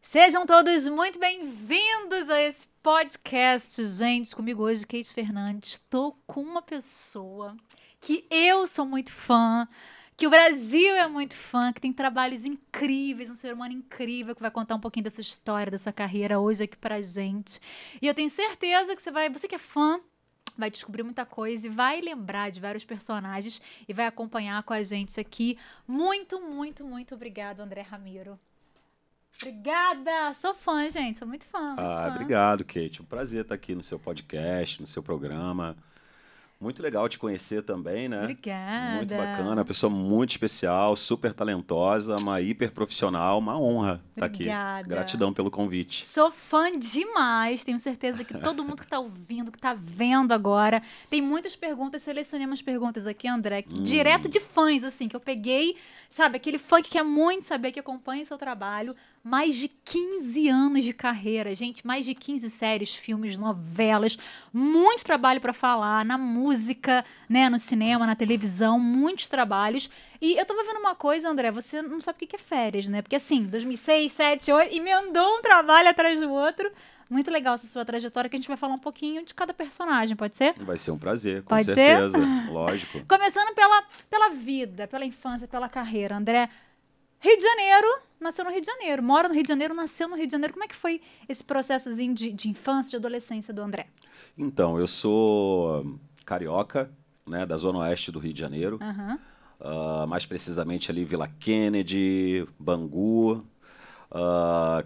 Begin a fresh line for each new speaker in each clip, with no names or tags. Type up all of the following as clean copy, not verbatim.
Sejam todos muito bem-vindos a esse podcast, gente. Comigo hoje, Kate Fernandes. Estou com uma pessoa que eu sou muito fã, que o Brasil é muito fã, que tem trabalhos incríveis, um ser humano incrível, que vai contar um pouquinho da sua história, da sua carreira hoje aqui pra gente. E eu tenho certeza que você que é fã, vai descobrir muita coisa e vai lembrar de vários personagens e vai acompanhar com a gente aqui. Muito, muito, muito obrigado, André Ramiro. Obrigada! Sou fã, gente. Sou muito fã, muito fã.
Obrigado, Kate. Um prazer estar aqui no seu podcast, no seu programa. Muito legal te conhecer também, né? Muito bacana, uma
Obrigada.
pessoa muito especial, super talentosa, uma hiper profissional, uma honra estar aqui.
Obrigada.
Gratidão pelo convite.
Sou fã demais. Tenho certeza que todo mundo que está ouvindo, que está vendo agora, tem muitas perguntas. Selecionei umas perguntas aqui, André, direto
Hum,
de fãs, assim, que eu peguei, sabe, aquele fã que quer muito saber, que acompanha seu trabalho. Mais de 15 anos de carreira, gente. Mais de 15 séries, filmes, novelas. Muito trabalho para falar na música, né, no cinema, na televisão. Muitos trabalhos. E eu tava vendo uma coisa, André, você não sabe o que que é férias, né? Porque assim, 2006, 2007, 2008, emendou um trabalho atrás do outro. Muito legal essa sua trajetória, que a gente vai falar um pouquinho de cada personagem, pode ser?
vai ser um prazer, com
Pode ser?
certeza. Lógico.
Começando pela vida, pela infância, pela carreira, André. Rio de Janeiro, nasceu no Rio de Janeiro, mora no Rio de Janeiro, nasceu no Rio de Janeiro. Como é que foi esse processozinho de infância, de adolescência do André?
Então, eu sou carioca, né, da Zona Oeste do Rio de Janeiro.
Aham.
Mais precisamente ali Vila Kennedy, Bangu.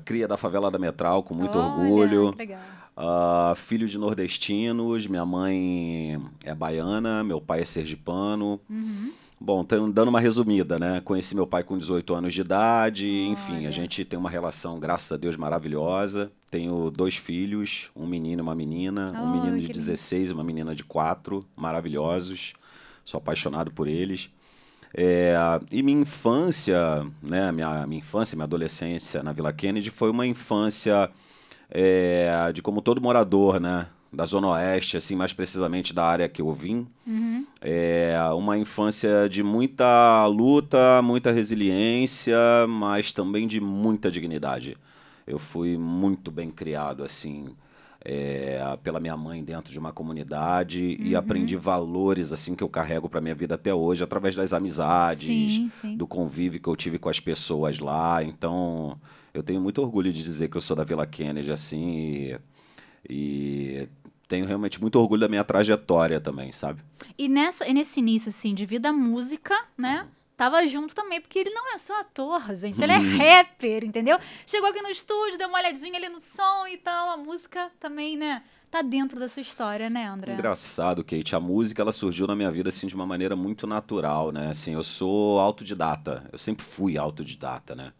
Cria da favela da Metral, com muito
Olha, que
orgulho.
legal.
Filho de nordestinos, minha mãe é baiana, meu pai é sergipano.
Uhum.
Bom, dando uma resumida, né? Conheci meu pai com 18 anos de idade, enfim, a
Olha.
gente tem uma relação, graças a Deus, maravilhosa. Tenho dois filhos, um menino e uma menina, um menino
Oh,
de
que lindo.
16 e uma menina de 4, maravilhosos. Sou apaixonado por eles. E minha infância, né, minha infância, minha adolescência na Vila Kennedy foi uma infância de como todo morador, né, da Zona Oeste, assim, mais precisamente da área que eu vim.
Uhum.
Uma infância de muita luta, muita resiliência, mas também de muita dignidade. Eu fui muito bem criado, assim, pela minha mãe dentro de uma comunidade e aprendi
Uhum.
valores, assim, que eu carrego para minha vida até hoje, através das amizades,
Sim, sim.
do convívio que eu tive com as pessoas lá. Então, eu tenho muito orgulho de dizer que eu sou da Vila Kennedy, assim, e tenho realmente muito orgulho da minha trajetória também, sabe?
E nesse início, assim, de vida música, né? Tava junto também, porque ele não é só ator, gente. Ele é rapper, entendeu? Chegou aqui no estúdio, deu uma olhadinha ali no som e tal. A música também, né? Tá dentro da sua história, né, André?
Engraçado, Kate. A música ela surgiu na minha vida assim de uma maneira muito natural, né? Assim, eu sou autodidata. Eu sempre fui autodidata, né?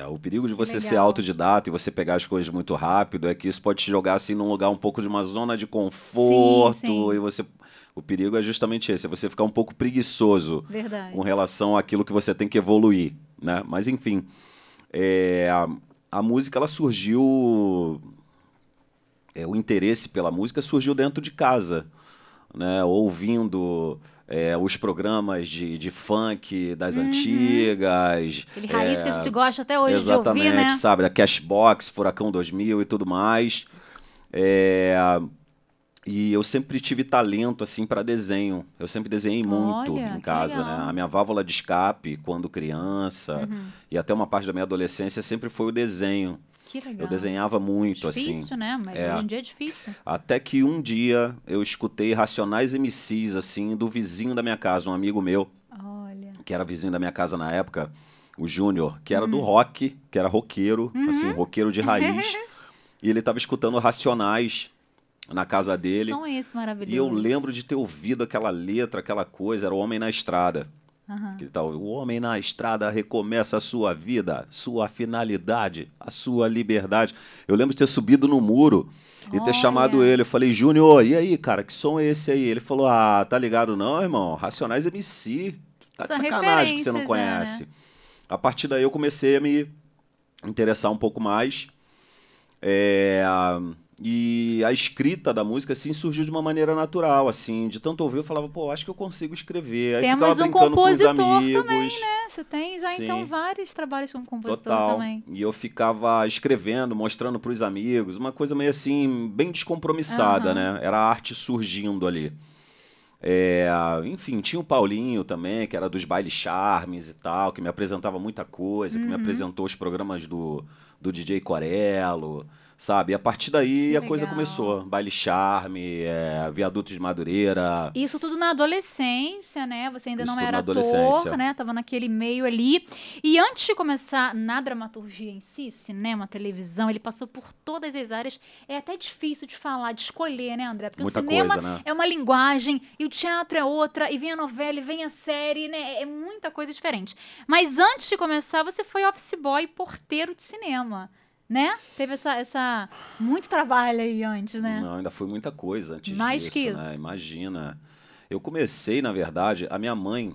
O perigo de
Que
você ser
legal.
autodidata e você pegar as coisas muito rápido é que isso pode te jogar assim num lugar um pouco de uma zona de
Sim,
conforto
sim.
e você o perigo é justamente esse, é você ficar um pouco preguiçoso com
Verdade.
relação àquilo que você tem que evoluir, né? Mas enfim, é, a, a música ela surgiu, o interesse pela música surgiu dentro de casa, né? Ouvindo os programas de funk das
Uhum.
antigas,
Aquele raiz que a gente gosta até hoje de ouvir,
exatamente,
né?
sabe? Da Cashbox, Furacão 2000 e tudo mais. É, e eu sempre tive talento assim para desenho. Eu sempre desenhei muito em
Olha, que
casa, né? A
legal.
minha válvula de escape quando criança
Uhum.
e até uma parte da minha adolescência sempre foi o desenho.
Que
Eu
legal.
desenhava muito assim.
Difícil, né? Mas hoje
É,
em dia é difícil.
até que um dia eu escutei Racionais MCs, assim, do vizinho da minha casa, um amigo meu,
Olha.
que era vizinho da minha casa na época, o Júnior, que era do
Hum.
rock, que era roqueiro, assim,
Uhum.
roqueiro de raiz, e ele tava escutando Racionais na
Que
casa dele,
som é esse
e eu lembro
maravilhoso?
de ter ouvido aquela letra, aquela coisa, era o Homem na Estrada. Que
Aham.
ele tá, o homem na estrada recomeça a sua vida, sua finalidade, a sua liberdade. Eu lembro de ter subido no muro e ter chamado
Olha,
ele. Eu falei, Júnior, e aí, cara, que som é esse aí? Ele falou, ah, tá ligado não, irmão? Racionais MC. Tá de
são
sacanagem que você não
referências já, né?
conhece. A partir daí eu comecei a me interessar um pouco mais. É, E a escrita da música, assim, surgiu de uma maneira natural, assim. De tanto ouvir, eu falava, pô, acho que eu consigo escrever. Aí
Temos
ficava
um
brincando com os
compositor
amigos.
também, né? Você tem já, então,
Sim,
vários trabalhos como compositor
total.
também.
E eu ficava escrevendo, mostrando pros amigos. Uma coisa meio assim, bem descompromissada,
Aham.
né? Era a arte surgindo ali. É, enfim, tinha o Paulinho também, que era dos bailes charmes e tal, que me apresentava muita coisa, que me
Uhum.
apresentou os programas do DJ Corello, sabe? E a partir daí
Que
a coisa
legal.
começou. Baile charme, Viaduto de Madureira,
Isso tudo na adolescência, né? Você ainda
isso
não
tudo na
era ator,
adolescência.
né? Tava naquele meio ali. E antes de começar na dramaturgia em si, cinema, televisão, ele passou por todas as áreas. É até difícil de falar, de escolher, né, André? Porque o
Muita
cinema
coisa, né?
é uma linguagem e o teatro é outra, e vem a novela e vem a série, né? É muita coisa diferente. Mas antes de começar, você foi office boy, porteiro de cinema, né? Teve muito trabalho aí antes, né?
Não, ainda foi muita coisa antes
Mais que
disso, né?
isso.
Imagina. Eu comecei, na verdade, a minha mãe,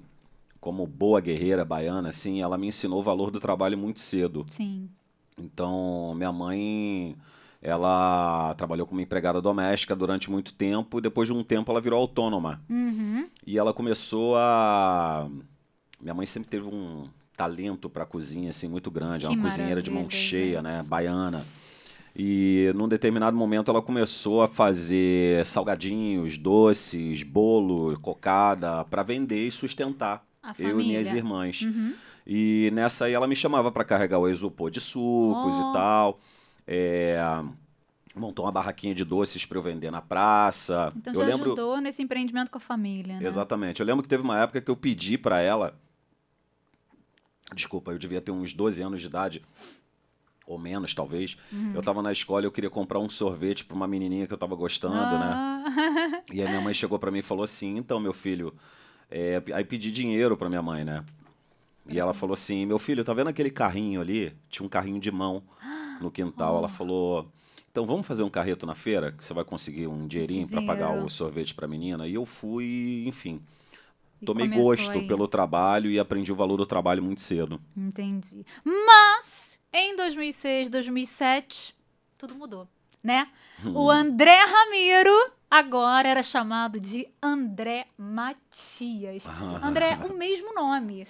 como boa guerreira baiana, assim, ela me ensinou o valor do trabalho muito cedo.
Sim.
Então, minha mãe, ela trabalhou como empregada doméstica durante muito tempo e depois de um tempo ela virou autônoma.
Uhum.
E ela começou a... Minha mãe sempre teve um talento para cozinha assim muito grande, é
Que
uma cozinheira de mão
maravilha,
cheia, né,
gente.
baiana. E num determinado momento ela começou a fazer salgadinhos, doces, bolo, cocada para vender e sustentar
A
eu e minhas
família.
irmãs.
Uhum.
E nessa aí ela me chamava para carregar o isopor de sucos e
Oh,
tal. É, montou uma barraquinha de doces para eu vender na praça.
então
Eu
já
lembro,
ajudou nesse empreendimento com a família, né?
exatamente, eu lembro que teve uma época que eu pedi para ela, desculpa, eu devia ter uns 12 anos de idade, ou menos talvez. Eu
Uhum.
tava na escola e eu queria comprar um sorvete para uma menininha que eu tava gostando, né?
Ah.
E aí minha mãe chegou para mim e falou assim: então, meu filho, aí pedi dinheiro para minha mãe, né? E
Pra
ela
com-
falou assim: meu filho, tá vendo aquele carrinho ali? Tinha um carrinho de mão no quintal. Ela
Oh,
falou: então vamos fazer um carreto na feira, que você vai conseguir um
esse
dinheirinho para pagar o
dinheiro.
sorvete para a menina. E eu fui, enfim,
E
tomei
começou
gosto
aí.
pelo trabalho e aprendi o valor do trabalho muito cedo.
Entendi. Mas, em 2006, 2007, tudo mudou, né? O André Ramiro agora era chamado de André Matias. André, o mesmo nome,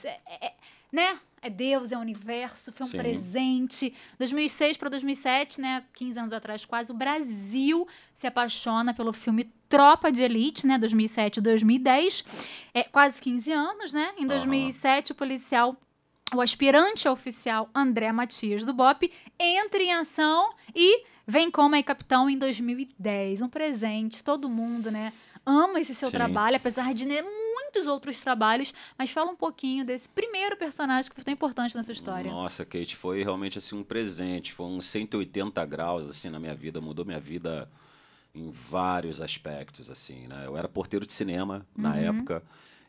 né? É Deus, é o universo, foi um
Sim.
presente. 2006 para 2007, né? 15 anos atrás quase, o Brasil se apaixona pelo filme Tropa de Elite, né? 2007 e 2010. É, quase 15 anos, né? Em
Aham.
2007, o aspirante oficial André Matias do BOPE entra em ação e vem como aí capitão em 2010. Um presente, todo mundo, né? Ama esse seu
Sim.
trabalho, apesar de né, muitos outros trabalhos, mas fala um pouquinho desse primeiro personagem que foi tão importante nessa história.
Nossa, Kate, foi realmente assim um presente, foi um 180 graus assim na minha vida, mudou minha vida em vários aspectos assim, né? Eu era porteiro de cinema na
Uhum,
época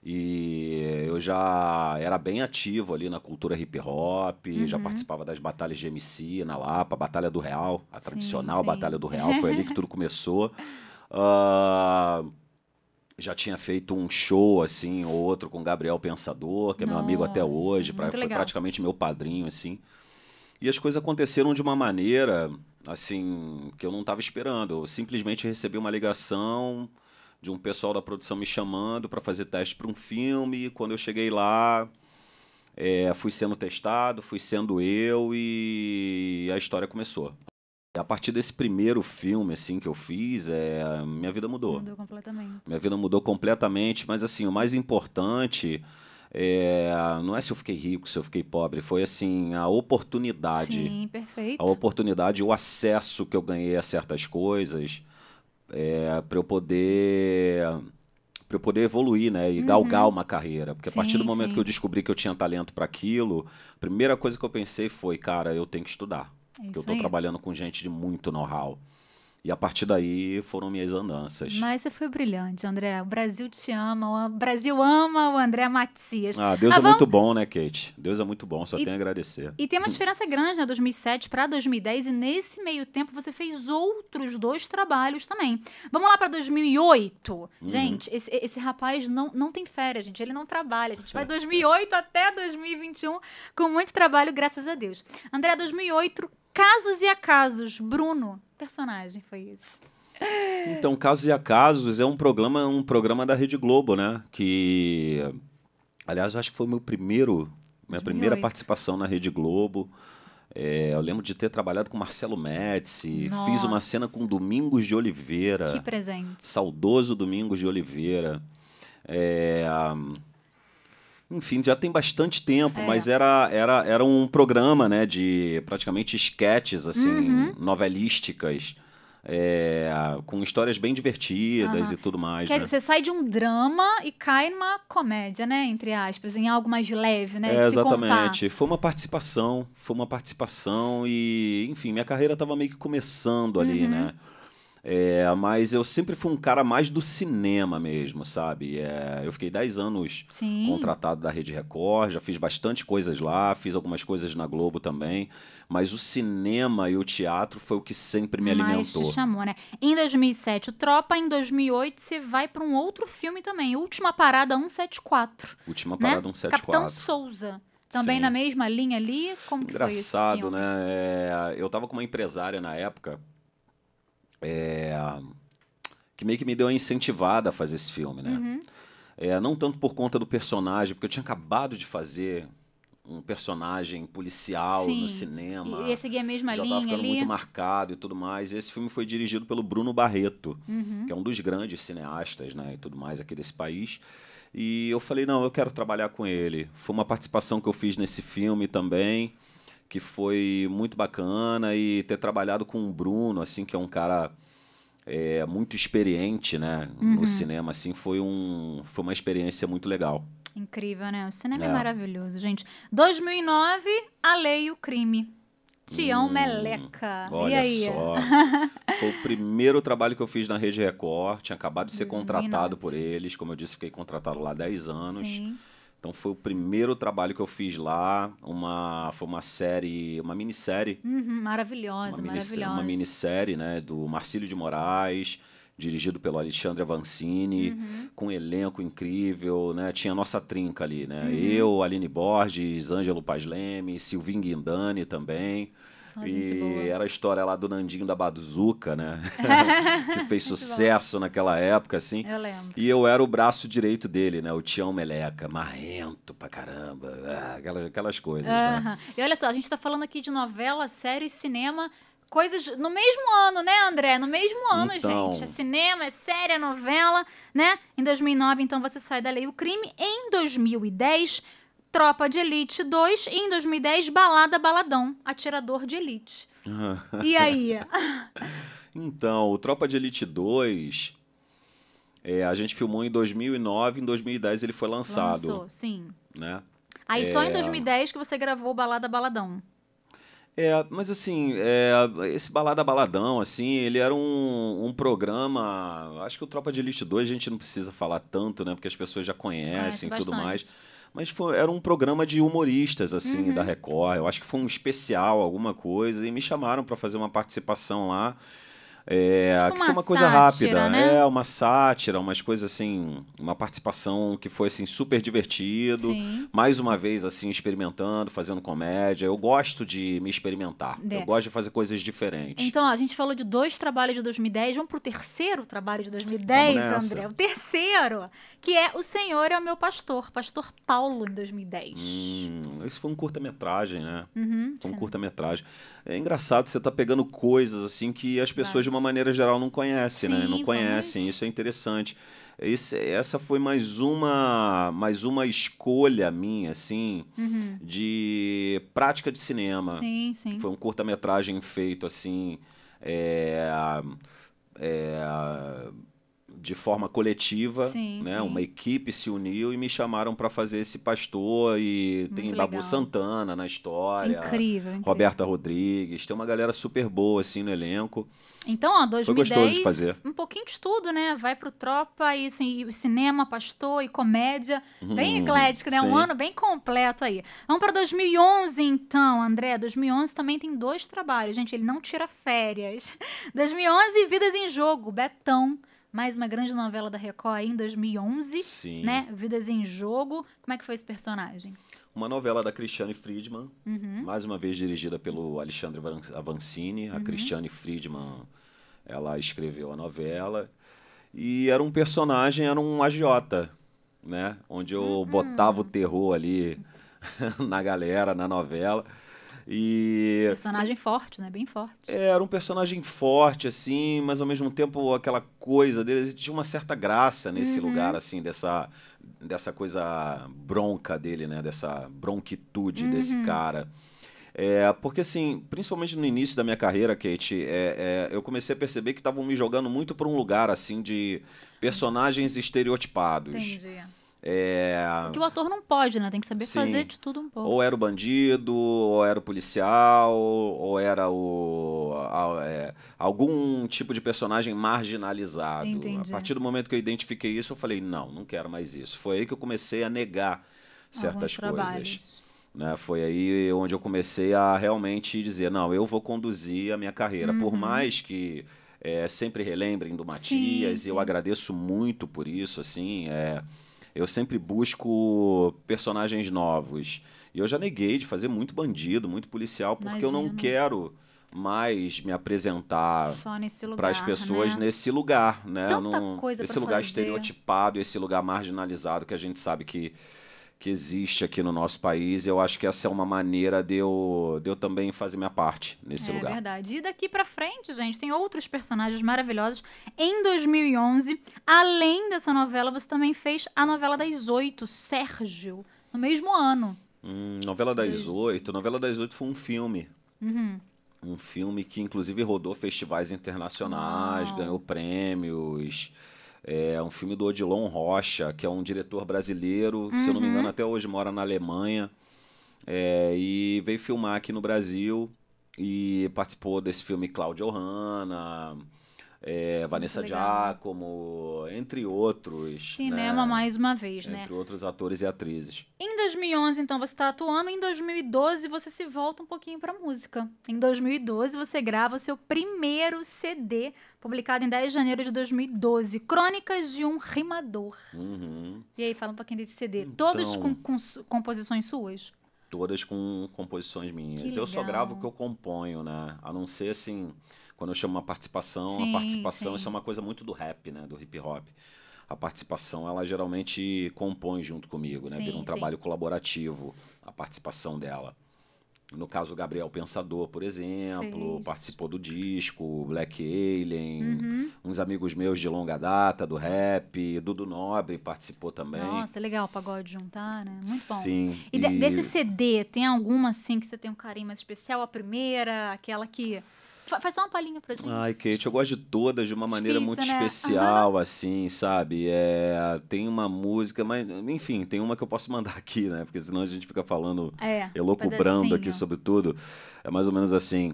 e eu já era bem ativo ali na cultura hip hop, já
uhum.
participava das batalhas de MC na Lapa, a Batalha do Real, a
Sim,
tradicional Batalha
sim.
do Real, foi ali que tudo começou. Ah, já tinha feito um show assim ou outro com Gabriel Pensador, que é meu amigo até
Nossa,
hoje,
muito
foi
legal.
praticamente meu padrinho assim. E as coisas aconteceram de uma maneira, assim, que eu não estava esperando. Eu simplesmente recebi uma ligação de um pessoal da produção me chamando para fazer teste para um filme. Quando eu cheguei lá, fui sendo testado, fui sendo eu e a história começou. E a partir desse primeiro filme, assim, que eu fiz, minha vida mudou.
Mudou completamente.
Minha vida mudou completamente, mas assim, o mais importante não é se eu fiquei rico, se eu fiquei pobre, foi assim, a oportunidade.
Sim,
A
perfeito.
oportunidade e o acesso que eu ganhei a certas coisas para eu poder evoluir, né, e galgar
Uhum.
uma carreira, porque a partir do
Sim,
momento que eu
sim.
descobri que eu tinha talento para aquilo, a primeira coisa que eu pensei foi, cara, eu tenho que estudar,
É
porque eu
isso
estou
aí.
trabalhando com gente de muito know-how. E a partir daí foram minhas andanças.
Mas você foi brilhante, André. O Brasil te ama, o Brasil ama o André Matias.
Ah, Deus
Ah,
é muito
vamos.
bom, né, Kate? Deus é muito bom, só
E,
tenho a agradecer.
e tem uma diferença grande, né? 2007 para 2010, e nesse meio tempo você fez outros dois trabalhos também. Vamos lá para 2008.
Uhum.
Gente, esse rapaz não tem férias, gente. Ele não trabalha. A gente vai 2008 até 2021 com muito trabalho, graças a Deus. André, 2008. Casos e Acasos, Bruno, personagem foi esse?
Então, Casos e Acasos é um programa da Rede Globo, né? Que, aliás, eu acho que foi minha primeira
2008.
participação na Rede Globo. Eu lembro de ter trabalhado com Marcelo Médici, fiz uma cena com
Nossa,
Domingos de
que
Oliveira,
presente.
saudoso Domingos de Oliveira. É, enfim, já tem bastante tempo,
É.
mas era um programa, né, de praticamente esquetes, assim,
Uhum.
novelísticas, com histórias bem divertidas
Aham.
e tudo mais, né?
Você sai de um drama e cai numa comédia, né? Entre aspas, em algo mais leve, né? De se contar.
Exatamente. Foi uma participação e, enfim, minha carreira estava meio que começando ali,
Uhum.
né? Mas eu sempre fui um cara mais do cinema mesmo, sabe? Eu fiquei 10 anos
Sim.
contratado da Rede Record, já fiz bastante coisas lá, fiz algumas coisas na Globo também, mas o cinema e o teatro foi o que sempre me
Mas
alimentou.
te chamou, né? Em 2007, o Tropa. Em 2008, você vai para um outro filme também. Última Parada 174.
Última
Né?
Parada
Capitão
174.
Souza. Também
Sim.
na mesma linha ali? Como que foi esse
Engraçado,
filme?
né? Eu tava com uma empresária na época, que meio que me deu uma incentivada a fazer esse filme, né?
Uhum.
Não tanto por conta do personagem, porque eu tinha acabado de fazer um personagem policial no
Sim.
cinema.
Ia seguir a mesma
Já estava
linha
ficando
ali?
muito marcado e tudo mais. Esse filme foi dirigido pelo Bruno Barreto,
Uhum.
que é um dos grandes cineastas, né, e tudo mais aqui desse país. E eu falei, não, eu quero trabalhar com ele. Foi uma participação que eu fiz nesse filme também, que foi muito bacana, e ter trabalhado com o Bruno, assim, que é um cara muito experiente, né, no
Uhum.
cinema, assim, foi uma experiência muito legal.
Incrível, né? O cinema é
É.
maravilhoso, gente. 2009, A Lei e o Crime. Tião Meleca. E
Olha
aí?
só. Foi o primeiro trabalho que eu fiz na Rede Record. Tinha acabado de ser
2009.
contratado por eles. Como eu disse, fiquei contratado lá há 10 anos.
Sim.
Então foi o primeiro trabalho que eu fiz lá. Foi uma série, uma minissérie.
Uhum, maravilhosa, maravilhosa.
Uma minissérie, né, do Marcílio de Moraes, dirigido pelo Alexandre Avancini,
Uhum.
com um elenco incrível, né? Tinha a nossa trinca ali, né?
Uhum.
Eu, Aline Borges, Ângelo Paz Leme, Silvinho Guindani também.
Só gente
E
boa.
era a história lá do Nandinho da Bazuca, né? Que fez
Muito
sucesso naquela época, assim.
Eu lembro.
E eu era o braço direito dele, né? O Tião Meleca, marrento pra caramba, aquelas coisas, né?
Aham. E olha só, a gente tá falando aqui de novela, série, cinema, coisas no mesmo ano, né, André? No mesmo ano,
Então.
gente. É cinema, é série, é novela, né? Em 2009, então, você sai da Lei e o Crime. Em 2010, Tropa de Elite 2. E em 2010, Balada Baladão, Atirador de Elite. E aí?
Então, o Tropa de Elite 2, a gente filmou em 2009, em 2010 ele foi lançado,
Lançou, sim.
né?
Aí só em 2010 que você gravou Balada Baladão.
Mas assim, esse Balada Baladão, assim, ele era um programa. Acho que o Tropa de Elite 2 a gente não precisa falar tanto, né? Porque as pessoas já conhecem e tudo mais. Mas era um programa de humoristas, assim, da Record. Eu acho que foi um especial, alguma coisa, e me chamaram para fazer uma participação lá. Que foi uma coisa rápida,
né?
Uma sátira, umas coisas assim, uma participação que foi assim super divertido,
Sim.
mais uma vez assim experimentando, fazendo comédia. Eu gosto de me experimentar, eu gosto de fazer coisas diferentes.
Então, ó, a gente falou de 2 trabalhos de 2010, vamos pro terceiro trabalho de 2010, André, o terceiro, que é O Senhor é o Meu Pastor, Pastor Paulo, em 2010.
Esse foi um curta-metragem, né? Foi um
Sim.
curta-metragem. É engraçado, você tá pegando coisas assim que as pessoas de uma maneira geral não conhecem, né? Não conhecem, isso é interessante. Essa foi mais uma escolha minha, assim, de prática de cinema.
Sim, sim.
Foi um curta-metragem feito, assim, de forma coletiva,
Sim,
né?
sim.
Uma equipe se uniu e me chamaram para fazer esse pastor, e
Muito
tem
legal.
Babu Santana na história,
Incrível.
Roberta Rodrigues, tem uma galera super boa assim no elenco.
Então, ó, 2010,
gostoso de fazer.
um pouquinho de tudo, né? Vai pro Tropa e assim, cinema, pastor e comédia. Bem eclético, né?
Sim.
Um ano bem completo aí. Vamos para 2011, então, André. 2011 também tem 2 trabalhos. Gente, ele não tira férias. 2011, Vidas em Jogo, Betão. Mais uma grande novela da Record aí em 2011,
Sim.
né? Vidas em Jogo. Como é que foi esse personagem?
uma novela da Cristiane Friedman,
Uhum.
mais uma vez dirigida pelo Alexandre Avancini. A Cristiane Friedman, ela escreveu a novela. E era um personagem, era um agiota, né? Onde eu botava o terror ali na galera, na novela. E
Personagem forte, né? Bem forte.
era um personagem forte, assim, mas ao mesmo tempo aquela coisa dele tinha uma certa graça nesse lugar, assim, dessa coisa bronca dele, né? Dessa bronquitude desse cara. Porque, assim, principalmente no início da minha carreira, Kate, eu comecei a perceber que estavam me jogando muito para um lugar, assim, de personagens estereotipados.
Entendi.
É,
O que o ator não pode, né? Tem que saber fazer
sim.
de tudo um pouco.
Ou era o bandido, ou era o policial, ou era algum tipo de personagem marginalizado.
Entendi.
A partir do momento que eu identifiquei isso, eu falei, não quero mais isso. Foi aí que eu comecei a negar certas
Alguns
coisas.
trabalhos.
Né? Foi aí onde eu comecei a realmente dizer, não, eu vou conduzir a minha carreira. Por mais que sempre relembrem do
Sim,
Matias, e eu
sim.
agradeço muito por isso, assim, eu sempre busco personagens novos. E eu já neguei de fazer muito bandido, muito policial, porque eu não
Imagino.
quero mais me apresentar
Só nesse
para as
lugar,
pessoas
né?
nesse lugar, né?
Tanta coisa
Esse
pra
lugar
fazer.
estereotipado, esse lugar marginalizado que a gente sabe que existe aqui no nosso país. E eu acho que essa é uma maneira de eu também fazer minha parte nesse
É
lugar.
verdade. E daqui pra frente, gente, tem outros personagens maravilhosos. Em 2011, além dessa novela, você também fez a novela das 8, Sérgio, no mesmo ano.
Novela das Oito. Novela das Oito foi um filme.
Uhum.
Um filme que, inclusive, rodou festivais internacionais,
Uau.
ganhou prêmios. É um filme do Odilon Rocha, que é um diretor brasileiro, se eu não me engano, até hoje mora na Alemanha. E veio filmar aqui no Brasil e participou desse filme Cláudia Hanna, Vanessa
legal.
Giacomo, entre outros,
Cinema
né?
mais uma vez, né?
Entre outros atores e atrizes.
Em 2011, então, você está atuando. Em 2012, você se volta um pouquinho para música. Em 2012, você grava o seu primeiro CD, publicado em 10 de janeiro de 2012, Crônicas de um Rimador.
Uhum.
E aí, fala um pouquinho desse CD. Todos
Então,
com composições suas?
todas com composições minhas.
Que
Eu só gravo o
legal.
que eu componho, né? A não ser assim, quando eu chamo uma participação,
Sim,
a participação,
sim.
isso é uma coisa muito do rap, né? Do hip hop. A participação, ela geralmente compõe junto comigo, né? Vira
Sim,
um
sim.
trabalho colaborativo, a participação dela. No caso, o Gabriel Pensador, por exemplo,
Fez.
participou do disco, Black Alien,
Uhum.
uns amigos meus de longa data, do rap, Dudu Nobre participou também.
Nossa, legal o pagode juntar, né? Muito bom.
Sim,
E desse CD, tem alguma assim que você tem um carinho mais especial? A primeira, aquela que... Faz só uma palhinha pra gente.
Ai, Kate, eu gosto de todas de uma maneira muito
Difícil, né?
especial, assim, sabe? Tem uma música, mas, enfim, tem uma que eu posso mandar aqui, né? Porque senão a gente fica falando, elocubrando aqui
pedacinho.
sobre tudo. É mais ou menos assim.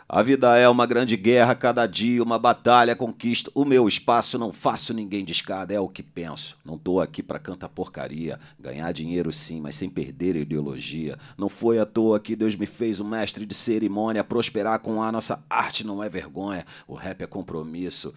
A vida é uma grande guerra, cada dia uma batalha, conquista o meu espaço, não faço ninguém de escada, é o que penso. Não tô aqui pra cantar porcaria, ganhar dinheiro sim, mas sem perder a ideologia. Não foi à toa que Deus me fez um mestre de cerimônia, prosperar com a nossa arte não é vergonha. O rap é compromisso,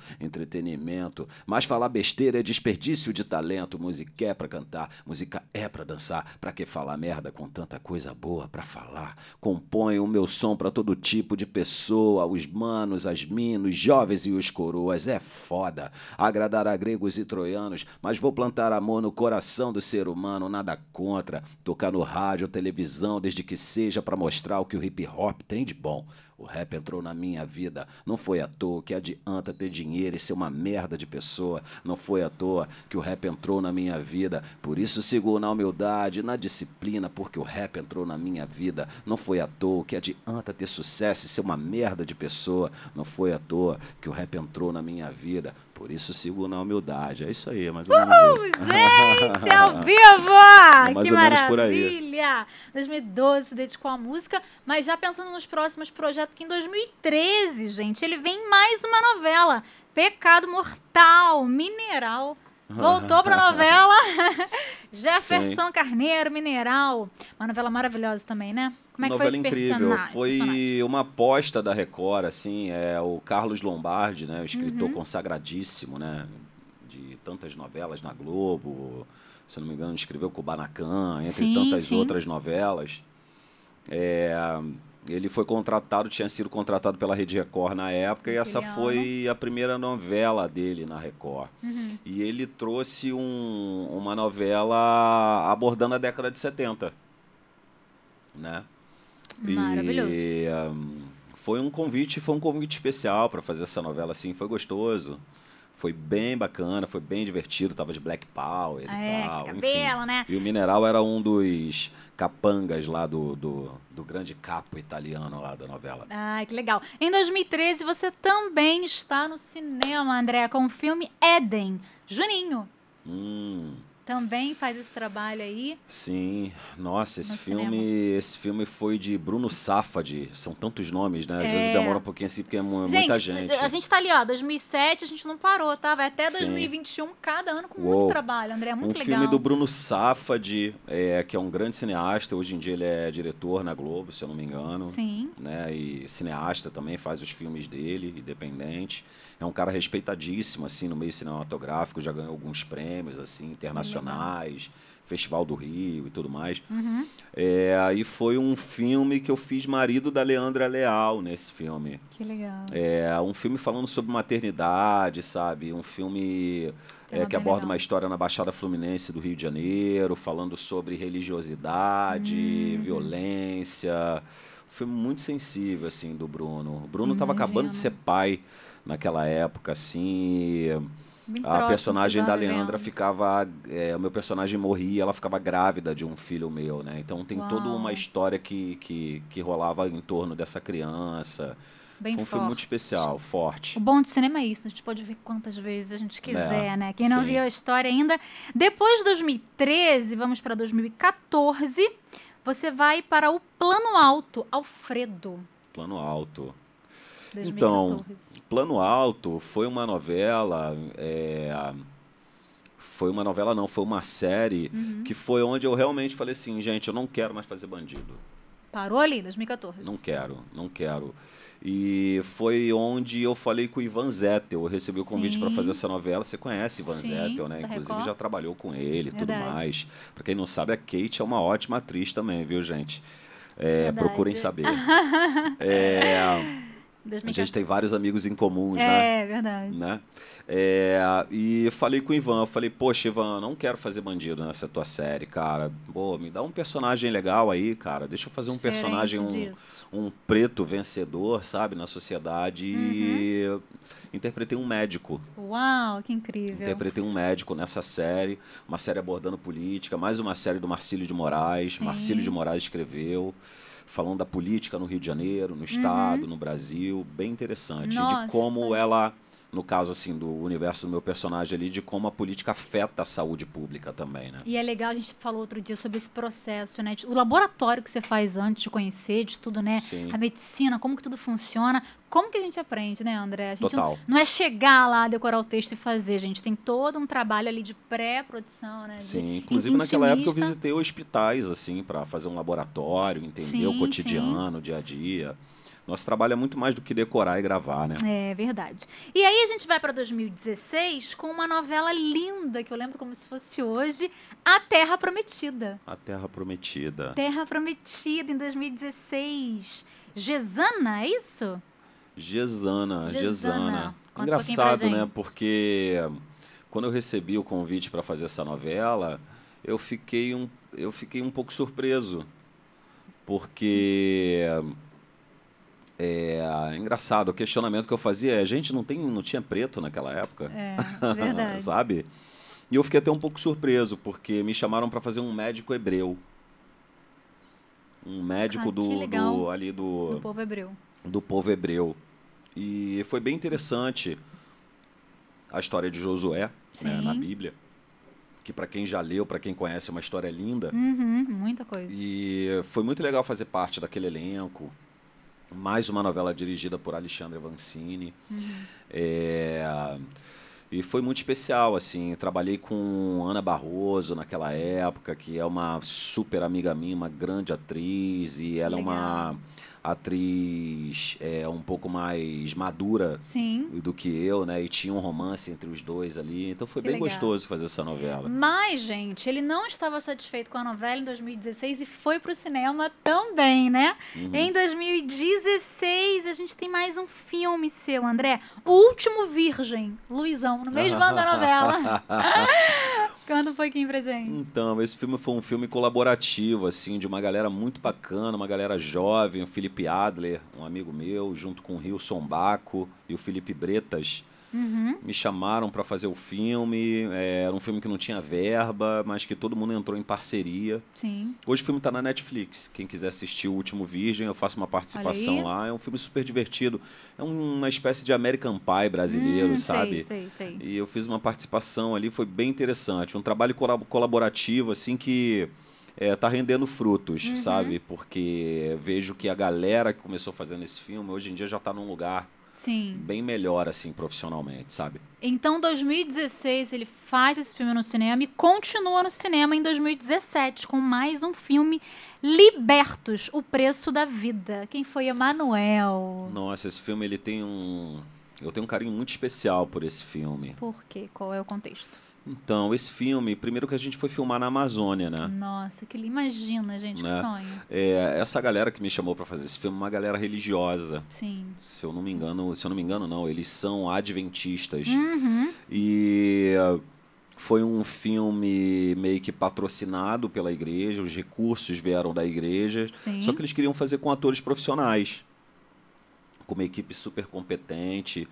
entretenimento, mas falar besteira é desperdício de talento. Música é pra cantar, música é pra dançar, pra que falar merda com tanta coisa boa pra falar? Componho o meu som pra todo tipo de pessoa, os manos, as minas, os jovens e os coroas. É foda agradar a gregos e troianos, mas vou plantar amor no coração do ser humano, nada contra tocar no rádio ou televisão, desde que seja pra mostrar o que o hip hop tem de bom. O rap entrou na minha vida, não foi à toa que adianta ter dinheiro e ser uma merda de pessoa. Não foi à toa que o rap entrou na minha vida, por isso sigo na humildade, na disciplina, porque o rap entrou na minha vida. Não foi à toa que adianta ter sucesso e ser uma merda de pessoa. Não foi à toa que o rap entrou na minha vida, por isso sigo na humildade. É isso aí, é mais ou menos isso.
Gente, ao vivo!
mais
Que
ou menos por aí.
maravilha! 2012 se dedicou à música, mas já pensando nos próximos projetos, que em 2013, gente, ele vem mais uma novela, Pecado Mortal, Mineral. Voltou pra novela. Jefferson Carneiro, Mineral. Uma novela maravilhosa também, né? Como é que
Novela
foi esse
incrível.
personagem?
Foi uma aposta da Record, assim, o Carlos Lombardi, né, o escritor consagradíssimo, né, de tantas novelas na Globo, se não me engano, escreveu Kubanacan, entre
Sim,
tantas
sim.
outras novelas. É, ele foi contratado, tinha sido contratado pela Rede Record na época, e essa
Naquele ano.
foi a primeira novela dele na Record.
Uhum.
E ele trouxe uma novela abordando a década de 70, né?
Maravilhoso.
E foi um convite especial para fazer essa novela, assim, foi gostoso. Foi bem bacana, foi bem divertido, tava de Black Power e tal, enfim.
Cabelo, né?
E o Mineral era um dos capangas lá do grande capo italiano lá da novela.
Ai, que legal. Em 2013, você também está no cinema, André, com o filme Éden. Juninho também faz esse trabalho aí.
Sim, nossa,
No
esse filme foi de Bruno Safadi, são tantos nomes, né? Às vezes demora um pouquinho assim, porque é muita gente.
A gente tá ali, ó, 2007, a gente não parou, tá? Vai até
Sim.
2021, cada ano com
Uou.
muito trabalho, André, muito
Um
legal.
filme do Bruno Safadi, que é um grande cineasta, hoje em dia ele é diretor na Globo, se eu não me engano.
Sim.
Né? E cineasta também, faz os filmes dele, independente. É um cara respeitadíssimo, assim, no meio cinematográfico, já ganhou alguns prêmios, assim, internacionais, Festival do Rio e tudo mais.
Uhum.
Aí foi um filme que eu fiz marido da Leandra Leal nesse filme.
Que legal.
Um filme falando sobre maternidade, sabe? Um filme que aborda uma história na Baixada Fluminense do Rio de Janeiro, falando sobre religiosidade, violência. Um filme muito sensível, assim, do Bruno. O Bruno estava acabando de ser pai naquela época, assim. A personagem da Leandra ficava... o meu personagem morria, ela ficava grávida de um filho meu, né? Então tem toda uma história que rolava em torno dessa criança.
Bem
Foi um filme muito especial, forte.
O bom de cinema é isso, a gente pode ver quantas vezes a gente quiser, né? Quem não
sim.
viu a história ainda. Depois de 2013, vamos para 2014, você vai para o Plano Alto, Alfredo.
Plano Alto.
2014.
Então, Plano Alto foi uma novela... Foi uma novela não, foi uma série que foi onde eu realmente falei assim, gente, eu não quero mais fazer bandido.
Parou ali, 2014.
Não quero. E foi onde eu falei com o Ivan Zettel. Eu recebi o convite para fazer essa novela. Você conhece Ivan Zettel, né? Inclusive já trabalhou com ele e tudo mais. Para quem não sabe, a Kate é uma ótima atriz também, viu, gente? Procurem saber. A gente tem vários amigos em comuns, né?
É verdade.
Né? E falei com o Ivan, eu falei, poxa, Ivan, não quero fazer bandido nessa tua série, cara. Pô, me dá um personagem legal aí, cara. Deixa eu fazer um personagem, um preto vencedor, sabe, na sociedade. E interpretei um médico.
Uau, que incrível.
Interpretei um médico nessa série, uma série abordando política, mais uma série do Marcílio de Moraes.
Sim.
Marcílio de Moraes escreveu. Falando da política no Rio de Janeiro, no Estado, no Brasil, bem interessante.
Nossa.
De como ela, no caso assim do universo do meu personagem ali, de como a política afeta a saúde pública também, né?
E é legal, a gente falou outro dia sobre esse processo, né? O laboratório que você faz antes de conhecer, de tudo, né?
Sim.
A medicina, como que tudo funciona. Como que a gente aprende, né, André? A gente
Total.
não é chegar lá, decorar o texto e fazer, gente. Tem todo um trabalho ali de pré-produção, né?
Sim, inclusive naquela época eu visitei hospitais, assim, para fazer um laboratório, entender o cotidiano, o dia a dia. Nosso trabalho é muito mais do que decorar e gravar, né?
É verdade. E aí a gente vai para 2016 com uma novela linda, que eu lembro como se fosse hoje, A Terra Prometida.
A Terra Prometida.
Terra Prometida, em 2016. Gesana, é isso?
Gesana.
Conta
Engraçado,
um
né? Porque quando eu recebi o convite para fazer essa novela, eu fiquei um pouco surpreso. Porque... engraçado, o questionamento que eu fazia é, gente, não tinha preto naquela época?
Verdade.
Sabe? E eu fiquei até um pouco surpreso, porque me chamaram para fazer um médico hebreu. Um médico do
povo hebreu.
Do povo hebreu. E foi bem interessante a história de Josué, né, na Bíblia. Que para quem já leu, para quem conhece, é uma história linda.
Muita coisa.
E foi muito legal fazer parte daquele elenco. Mais uma novela dirigida por Alexandre Vancini. E foi muito especial, assim. Trabalhei com Ana Barroso naquela época, que é uma super amiga minha, uma grande atriz, e ela é
Legal.
uma atriz um pouco mais madura
Sim,
do que eu, né? E tinha um romance entre os dois ali. Então foi
que
bem
legal.
gostoso fazer essa novela.
Mas, gente, ele não estava satisfeito com a novela em 2016 e foi pro cinema também, né?
Uhum.
Em 2016, a gente tem mais um filme seu, André. O Último Virgem, Luizão, no mesmo ano da novela. Conta um pouquinho pra gente.
Então, esse filme foi um filme colaborativo, assim, de uma galera muito bacana, uma galera jovem, o Felipe Adler, um amigo meu, junto com o Rilson Baco e o Felipe Bretas,
Uhum,
me chamaram para fazer o filme. Era um filme que não tinha verba, mas que todo mundo entrou em parceria.
sim.
Hoje o filme está na Netflix. Quem quiser assistir O Último Virgem, eu faço uma
Olha
participação
aí.
lá. É um filme super divertido. É uma espécie de American Pie brasileiro,
Sei,
sabe?
sei, sei.
E eu fiz uma participação ali, foi bem interessante. Um trabalho colaborativo, assim, que tá rendendo frutos,
Uhum,
sabe? Porque vejo que a galera que começou fazendo esse filme, hoje em dia já está num lugar
sim.
bem melhor, assim, profissionalmente, sabe?
Então, 2016, ele faz esse filme no cinema e continua no cinema em 2017 com mais um filme, Libertos, O Preço da Vida. Quem foi Emanuel?
Nossa, esse filme, ele tem Eu tenho um carinho muito especial por esse filme.
Por quê? Qual é o contexto?
Então, esse filme, primeiro que a gente foi filmar na Amazônia, né?
Nossa, que imagina, gente, que
Né?
sonho.
Essa galera que me chamou para fazer esse filme é uma galera religiosa.
Sim.
Se eu não me engano, não, eles são adventistas.
Uhum,
E foi um filme meio que patrocinado pela igreja, os recursos vieram da igreja, só que
sim.
eles queriam fazer com atores profissionais, com uma equipe super competente.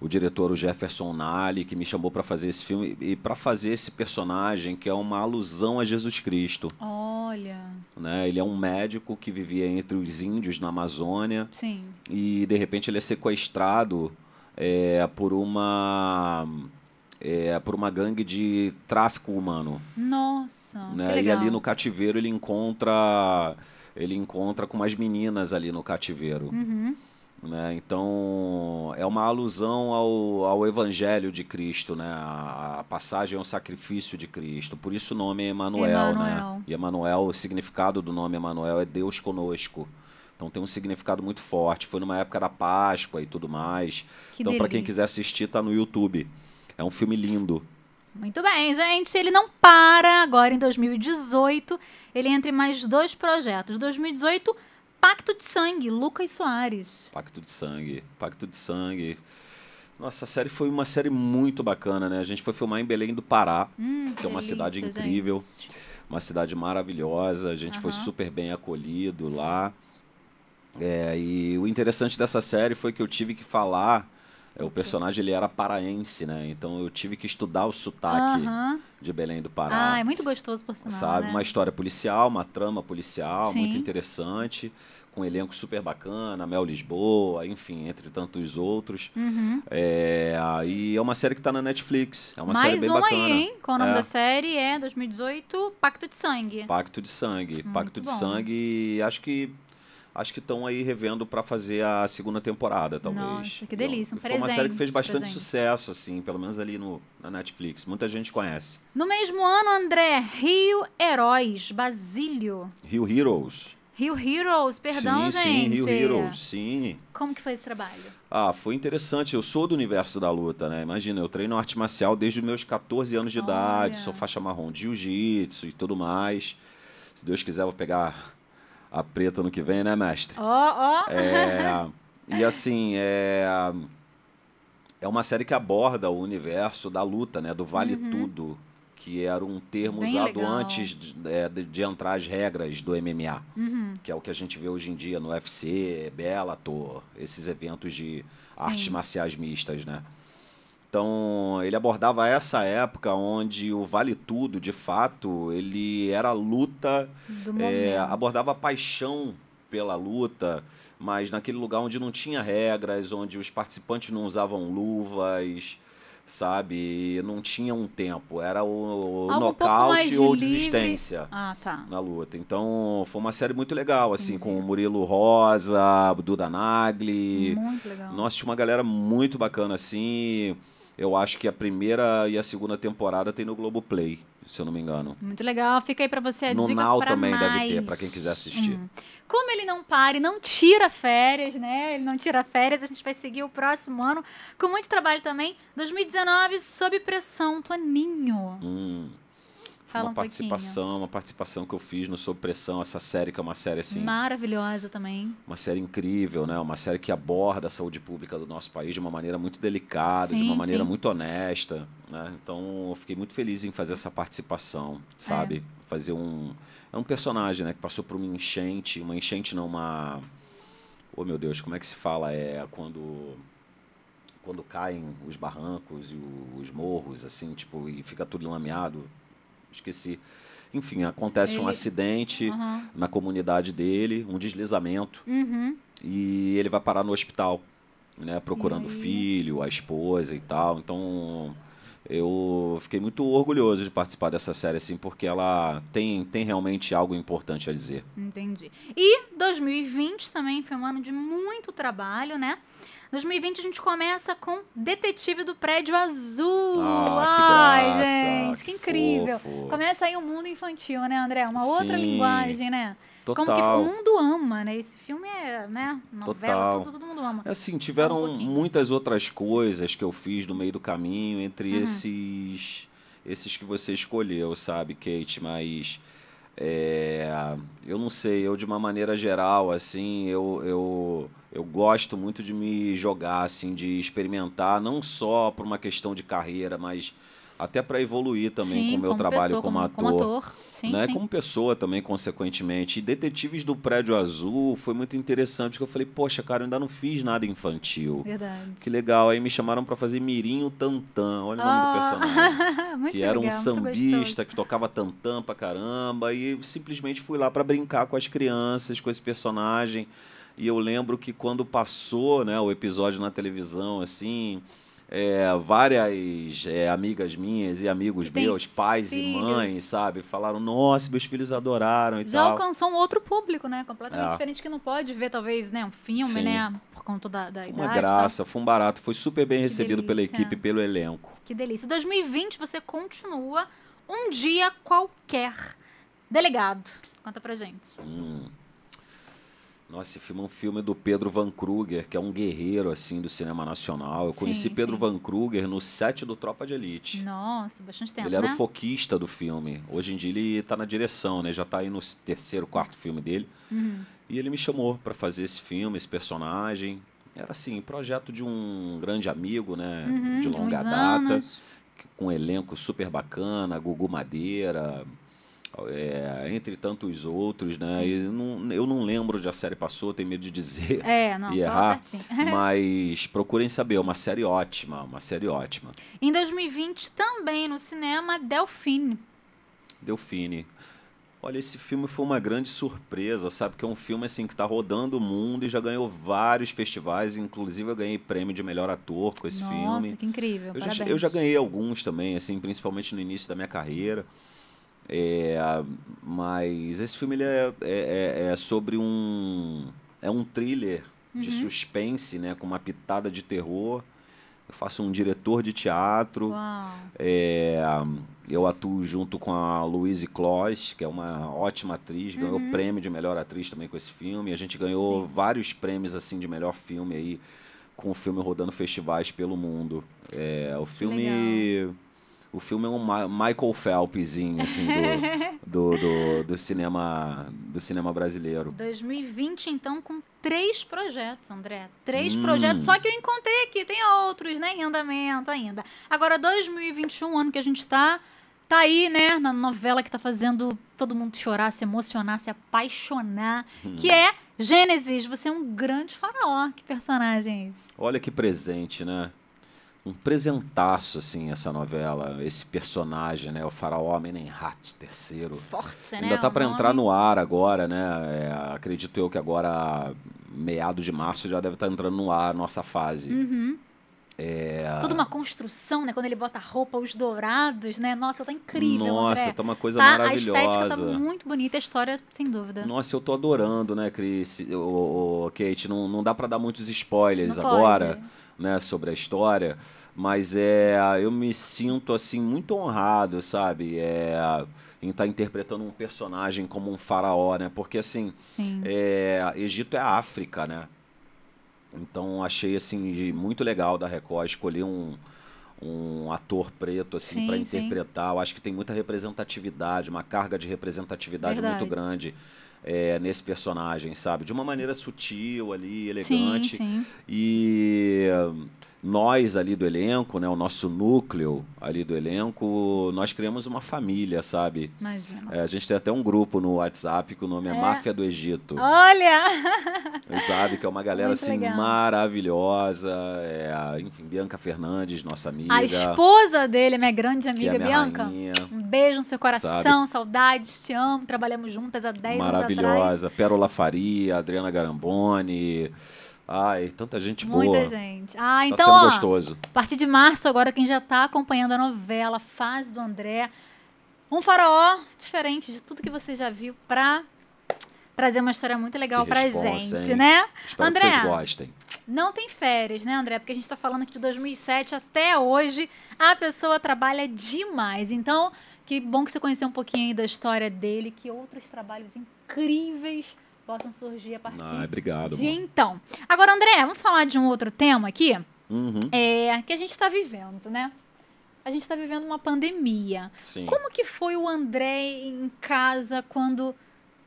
O diretor, o Jefferson Nali, que me chamou para fazer esse filme e para fazer esse personagem que é uma alusão a Jesus Cristo.
Olha,
Né? Ele é um médico que vivia entre os índios na Amazônia
sim.
e de repente ele é sequestrado é, por uma por uma gangue de tráfico humano,
Nossa, que
né? E ali no
legal.
cativeiro ele encontra com umas meninas ali no cativeiro,
Uhum.
né? Então é uma alusão ao Evangelho de Cristo, né? A passagem ao sacrifício de Cristo. Por isso o nome é Emanuel, né?
Emanuel.
E Emanuel, o significado do nome Emanuel é Deus conosco. Então tem um significado muito forte. Foi numa época da Páscoa e tudo mais.
Que
Então para quem quiser
delícia.
assistir, tá no YouTube. É um filme lindo.
Muito bem, gente. Ele não para agora em 2018. Ele entra em mais dois projetos. 2018, Pacto de Sangue, Lucas Soares.
Pacto de Sangue. Pacto de Sangue. Nossa, a série foi uma série muito bacana, né? A gente foi filmar em Belém do Pará,
Que
que é uma cidade
delícia,
incrível,
gente.
uma cidade maravilhosa. A gente foi
Aham.
super bem acolhido lá. E o interessante dessa série foi que eu tive que falar. O
Ok.
personagem ele era paraense, né? Então eu tive que estudar o sotaque
Aham.
de Belém do
Ah,
Pará,
é muito gostoso, por sinal,
sabe? Uma
né?
história policial, uma trama policial muito
Sim.
interessante, com um elenco super bacana, Mel Lisboa, enfim, entre tantos outros.
Uhum.
E é uma série que está na Netflix. É uma série
Mais
bem
um aí,
bacana.
hein? Qual o nome da
É,
série? É 2018, Pacto de Sangue.
Pacto de Sangue. Pacto
Muito
de
bom.
Sangue, e acho que estão aí revendo para fazer a segunda temporada, talvez.
Nossa, que delícia. Um
Foi uma série que fez
presente pra
bastante
gente.
sucesso, assim, pelo menos ali na Netflix. Muita gente conhece.
No mesmo ano, André, Rio Heróis, Basílio.
Rio Heroes.
Rio Heroes, perdão,
Sim,
gente.
Rio Heroes, sim.
Como que foi esse trabalho?
Foi interessante. Eu sou do universo da luta, né? Imagina, eu treino arte marcial desde os meus 14 anos de idade,
Olha.
sou faixa marrom de jiu-jitsu e tudo mais. Se Deus quiser, eu vou pegar a preta no que vem, né, mestre?
Ó, ó.
E assim, é uma série que aborda o universo da luta, né? Do vale tudo, que era um termo
Bem
usado
legal.
antes de entrar as regras do MMA,
Uhum.
que é o que a gente vê hoje em dia no UFC, Bellator, esses eventos de
Sim.
artes marciais mistas, né? Então, ele abordava essa época onde o vale tudo, de fato, ele era luta,
Do momento.
abordava a paixão pela luta, mas naquele lugar onde não tinha regras, onde os participantes não usavam luvas, sabe? E não tinha um tempo, era o
Algo um pouco mais
nocaute
de
ou
livre.
desistência
Ah, tá.
na luta. Então, foi uma série muito legal, assim,
Entendi.
com o Murilo Rosa, Duda Nagli.
Muito legal.
Nossa, tinha uma galera muito bacana, assim. Eu acho que a primeira e a segunda temporada tem no Globoplay, se eu não me engano.
Muito legal. Fica aí pra você a
No
dica
Now
pra
também deve ter,
mais.
pra quem quiser assistir.
Como ele não para e não tira férias, né? Ele não tira férias, a gente vai seguir o próximo ano com muito trabalho também. 2019, Sob Pressão, Toninho.
Foi
Fala um pouquinho.
uma participação que eu fiz no Sob Pressão, essa série que é uma série assim,
Maravilhosa também.
uma série incrível, né? Uma série que aborda a saúde pública do nosso país de uma maneira muito delicada, de uma
Sim,
maneira
sim.
muito honesta, né? Então, eu fiquei muito feliz em fazer essa participação, sabe? Fazer é um personagem, né, que passou por uma enchente não, oh meu Deus, como é que se fala? É quando caem os barrancos e os morros, assim, tipo, e fica tudo enlameado. Esqueci. Enfim, acontece um acidente na comunidade dele, um deslizamento, e ele vai parar no hospital, né, procurando o filho, a esposa e tal. Então, eu fiquei muito orgulhoso de participar dessa série, assim, porque ela tem realmente algo importante a dizer.
Entendi. E 2020 também foi um ano de muito trabalho, né? 2020 a gente começa com Detetive do Prédio Azul.
Que
Ai,
graça,
gente, que incrível.
fofo.
Começa aí o mundo infantil, né, André? Uma outra
Sim,
linguagem, né? Como que o
total.
mundo ama, né? Esse filme é, né? Novela,
Total.
todo mundo ama.
Assim,
Fala um
tiveram
pouquinho.
muitas outras coisas que eu fiz no meio do caminho, entre esses que você escolheu, sabe, Kate? Mas eu não sei, eu de uma maneira geral, assim, eu gosto muito de me jogar, assim, de experimentar, não só por uma questão de carreira, mas até para evoluir também com o meu
como
trabalho
pessoa,
como
como
ator.
ator. Sim,
Né?
sim.
Como pessoa também, consequentemente. E Detetives do Prédio Azul foi muito interessante, porque eu falei, poxa, cara, eu ainda não fiz nada infantil.
Verdade.
Que legal. Aí me chamaram para fazer Mirinho Tantã, olha o nome do personagem.
Muito
Que era um
legal, muito
sambista
gostoso.
que tocava tantã pra caramba. E eu simplesmente fui lá para brincar com as crianças, com esse personagem. E eu lembro que quando passou, né, o episódio na televisão, assim, várias amigas minhas e amigos
Que tem
meus, pais e
filhos.
mães, sabe, falaram, nossa, meus filhos adoraram e
Já
tal.
alcançou um outro público, né? Completamente
É.
diferente, que não pode ver, talvez, né, um filme,
Sim.
né? Por conta da
Foi
idade.
uma
e tal.
graça, foi um barato, foi super bem recebido pela
delícia.
equipe e pelo elenco.
Que delícia. 2020 você continua Um Dia Qualquer. Delegado. Conta pra gente.
Nossa, esse filme é um filme do Pedro Van Kruger, que é um guerreiro, assim, do cinema nacional. Eu conheci
Sim,
Pedro
sim.
Van Kruger no set do Tropa de Elite.
Nossa, bastante tempo,
Ele era
né?
o foquista do filme. Hoje em dia ele tá na direção, né? Já tá aí no terceiro, quarto filme dele. E ele me chamou para fazer esse filme, esse personagem. Era assim, projeto de um grande amigo, né? De
De
longa
uns
data.
anos.
Com um elenco super bacana, Gugu Madeira, entre tantos outros, né? E eu não lembro onde a série passou, tenho medo de dizer
Não,
e
fala
errar.
certinho.
Mas procurem saber, uma série ótima, uma série ótima.
Em 2020, também no cinema, Delfine.
Delfine. Olha, esse filme foi uma grande surpresa, sabe? Que é um filme assim que tá rodando o mundo e já ganhou vários festivais, inclusive eu ganhei prêmio de melhor ator com esse
Nossa,
filme.
que incrível.
Eu
Parabéns.
já ganhei alguns também, assim, principalmente no início da minha carreira. Mas esse filme ele é sobre é um thriller de suspense, né, com uma pitada de terror. Eu faço um diretor de teatro.
Uau.
Eu atuo junto com a Louise Closs, que é uma ótima atriz, ganhou o prêmio de melhor atriz também com esse filme. A gente ganhou vários prêmios assim de melhor filme aí, com o filme rodando festivais pelo mundo. O filme é um Michael Phelpszinho, assim, do cinema brasileiro.
2020, então, com 3 projetos, André. 3 projetos, só que eu encontrei aqui, tem outros, né, em andamento ainda. Agora, 2021, ano que a gente tá aí, né, na novela que tá fazendo todo mundo chorar, se emocionar, se apaixonar, que é Gênesis. Você é um grande faraó. Que personagem é esse?
Olha que presente, né? Um presentaço, assim, essa novela, esse personagem, né? O faraó Amenemhat III.
Forte, né?
Ainda tá
o
para
nome.
entrar no ar agora, né? Acredito eu que agora, meados de março, já deve estar entrando no ar a nossa fase.
Toda uma construção, né? Quando ele bota a roupa, os dourados, né? Nossa, tá incrível,
Nossa,
André.
tá uma coisa
Tá, a
maravilhosa.
estética tá muito bonita, a história, sem dúvida.
Nossa, eu tô adorando, né, Cris? Kate, não dá pra dar muitos spoilers
Não
agora,
pode.
né, sobre a história, mas eu me sinto, assim, muito honrado, sabe? Em estar interpretando um personagem como um faraó, né? Porque, assim,
Sim,
Egito é a África, né? Então, achei, assim, muito legal da Record escolher um ator preto assim para
sim, sim.
interpretar. Eu acho que tem muita representatividade, uma carga de representatividade muito
Verdade.
grande nesse personagem, sabe? De uma maneira sutil ali,
Sim,
elegante.
sim.
E nós ali do elenco, né, o nosso núcleo ali do elenco, nós criamos uma família, sabe?
Imagino.
A gente tem até um grupo no WhatsApp que o nome é
É.
Máfia do Egito.
Olha!
Sabe, que é uma galera
Muito
assim
legal.
maravilhosa, enfim, Bianca Fernandes, nossa
A
amiga,
esposa dele, minha grande
que é a
amiga
minha
Bianca.
rainha,
Um beijo no seu
sabe?
coração, saudades, te amo. Trabalhamos juntas há 10 anos atrás.
Maravilhosa, Pérola Faria, Adriana Garamboni, ai, tanta gente
Muita
boa,
gente. Ah,
tá
então,
sendo
ó,
gostoso.
a partir de março, agora, quem já tá acompanhando a novela Fase do André, um faraó diferente de tudo que você já viu pra trazer uma história muito
Que
legal pra
responsa,
gente,
hein?
né?
Espero que
André,
vocês gostem.
não tem férias, né, André? Porque a gente tá falando que de 2007 até hoje a pessoa trabalha demais. Então, que bom que você conheceu um pouquinho aí da história dele, que outros trabalhos incríveis possam surgir a
Ai,
partir
obrigado,
de
amor.
então. Agora, André, vamos falar de um outro tema aqui,
Uhum,
que a gente tá vivendo, né? A gente tá vivendo uma pandemia.
sim.
Como que foi o André em casa quando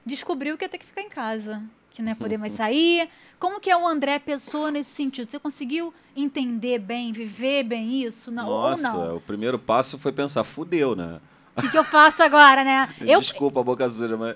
descobriu que ia ter que ficar em casa, que não ia poder mais sair? Como que é o André pessoa nesse sentido? Você conseguiu entender bem, viver bem isso? Ou não?
Nossa, o primeiro passo foi pensar, fudeu, né?
O que eu faço agora, né?
Desculpa a boca suja, mas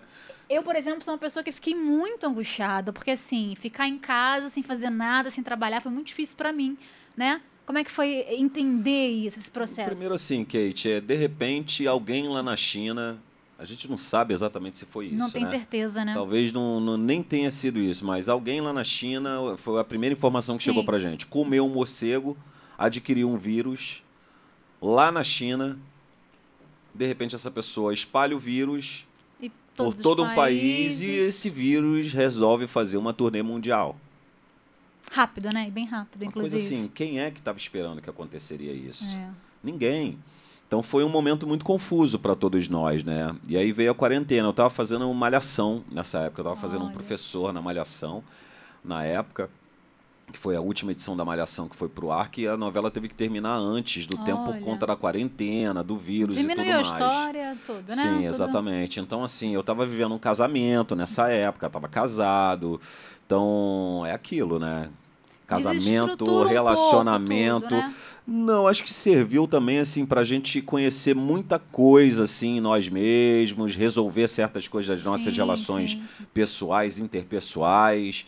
Eu, por exemplo, sou uma pessoa que fiquei muito angustiada, porque assim, ficar em casa sem fazer nada, sem trabalhar, foi muito difícil pra mim, né? Como é que foi entender isso, esse
primeiro
processo?
assim, Kate, de repente alguém lá na China, a gente não sabe exatamente se foi
Não
isso,
tem
né?
certeza, né?
Talvez nem tenha sido isso, mas alguém lá na China, foi a primeira informação que chegou
Sim.
pra gente. Comeu um morcego, adquiriu um vírus lá na China, de repente essa pessoa espalha o vírus
E
por
todos os
todo um país e
países.
esse vírus resolve fazer uma turnê mundial.
Rápido, né? E bem rápido,
Uma coisa
inclusive.
assim, quem é que estava esperando que aconteceria isso?
É.
Ninguém. Então foi um momento muito confuso para todos nós, né? E aí veio a quarentena. Eu estava fazendo uma malhação nessa época. Eu estava fazendo um
Olha.
professor na malhação na época, que foi a última edição da malhação que foi pro ar, que a novela teve que terminar antes do tempo por
Olha.
conta da quarentena, do vírus e tudo
Diminuiu a
mais.
história toda, né?
Sim,
Tudo.
exatamente. Então, assim, eu estava vivendo um casamento nessa época, estava casado. Então, é aquilo, né? Casamento,
Desestrutura um
relacionamento.
pouco tudo, né?
Não, acho que serviu também, assim, para a gente conhecer muita coisa, assim, em nós mesmos, resolver certas coisas das nossas
Sim,
relações
sim.
pessoais, interpessoais,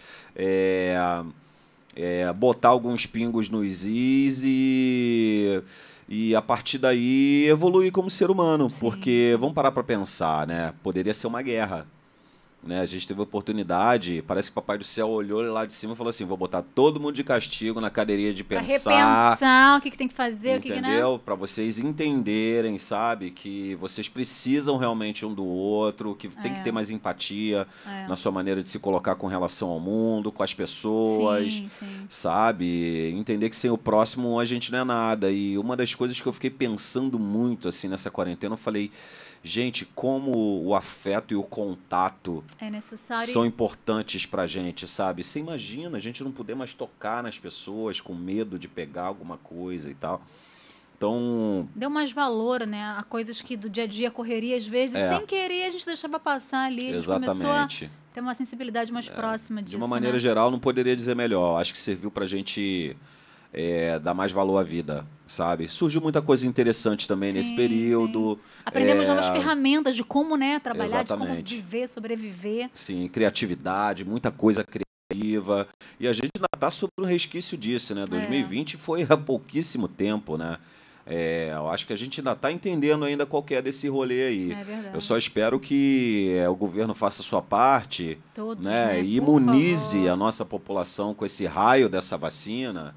botar alguns pingos nos is e a partir daí evoluir como ser humano,
Sim.
porque vamos parar para pensar, né? Poderia ser uma guerra. Né? A gente teve a oportunidade, parece que o Papai do Céu olhou lá de cima e falou assim: vou botar todo mundo de castigo na cadeirinha de
Pra
pensar,
repensar o que tem que fazer, o que né?
entendeu? Para vocês entenderem, sabe? Que vocês precisam realmente um do outro, que tem que ter mais empatia na sua maneira de se colocar com relação ao mundo, com as pessoas,
Sim, sim.
sabe? Entender que sem o próximo a gente não é nada. E uma das coisas que eu fiquei pensando muito assim nessa quarentena, eu falei: gente, como o afeto e o contato
É necessário.
são importantes pra gente, sabe? Você imagina a gente não poder mais tocar nas pessoas com medo de pegar alguma coisa e tal. Então,
Deu mais valor, né? A coisas que do dia a dia, correria, às vezes, sem querer, a gente deixava passar ali. A gente começou a
exatamente.
ter uma sensibilidade mais próxima disso,
De uma maneira
né?
geral, não poderia dizer melhor. Acho que serviu pra gente dar mais valor à vida, sabe? Surgiu muita coisa interessante também nesse
Sim,
período.
Aprendemos novas ferramentas de como, né, trabalhar, de como
Exatamente.
viver, sobreviver.
Sim, criatividade, muita coisa criativa. E a gente ainda está sobre um resquício disso, né? 2020 foi há pouquíssimo tempo, né? Eu acho que a gente ainda está entendendo ainda qual que é desse rolê aí.
É verdade.
Eu só espero que o governo faça a sua parte,
Todos,
né?
né?
E
Por
imunize
favor.
a nossa população com esse raio dessa vacina,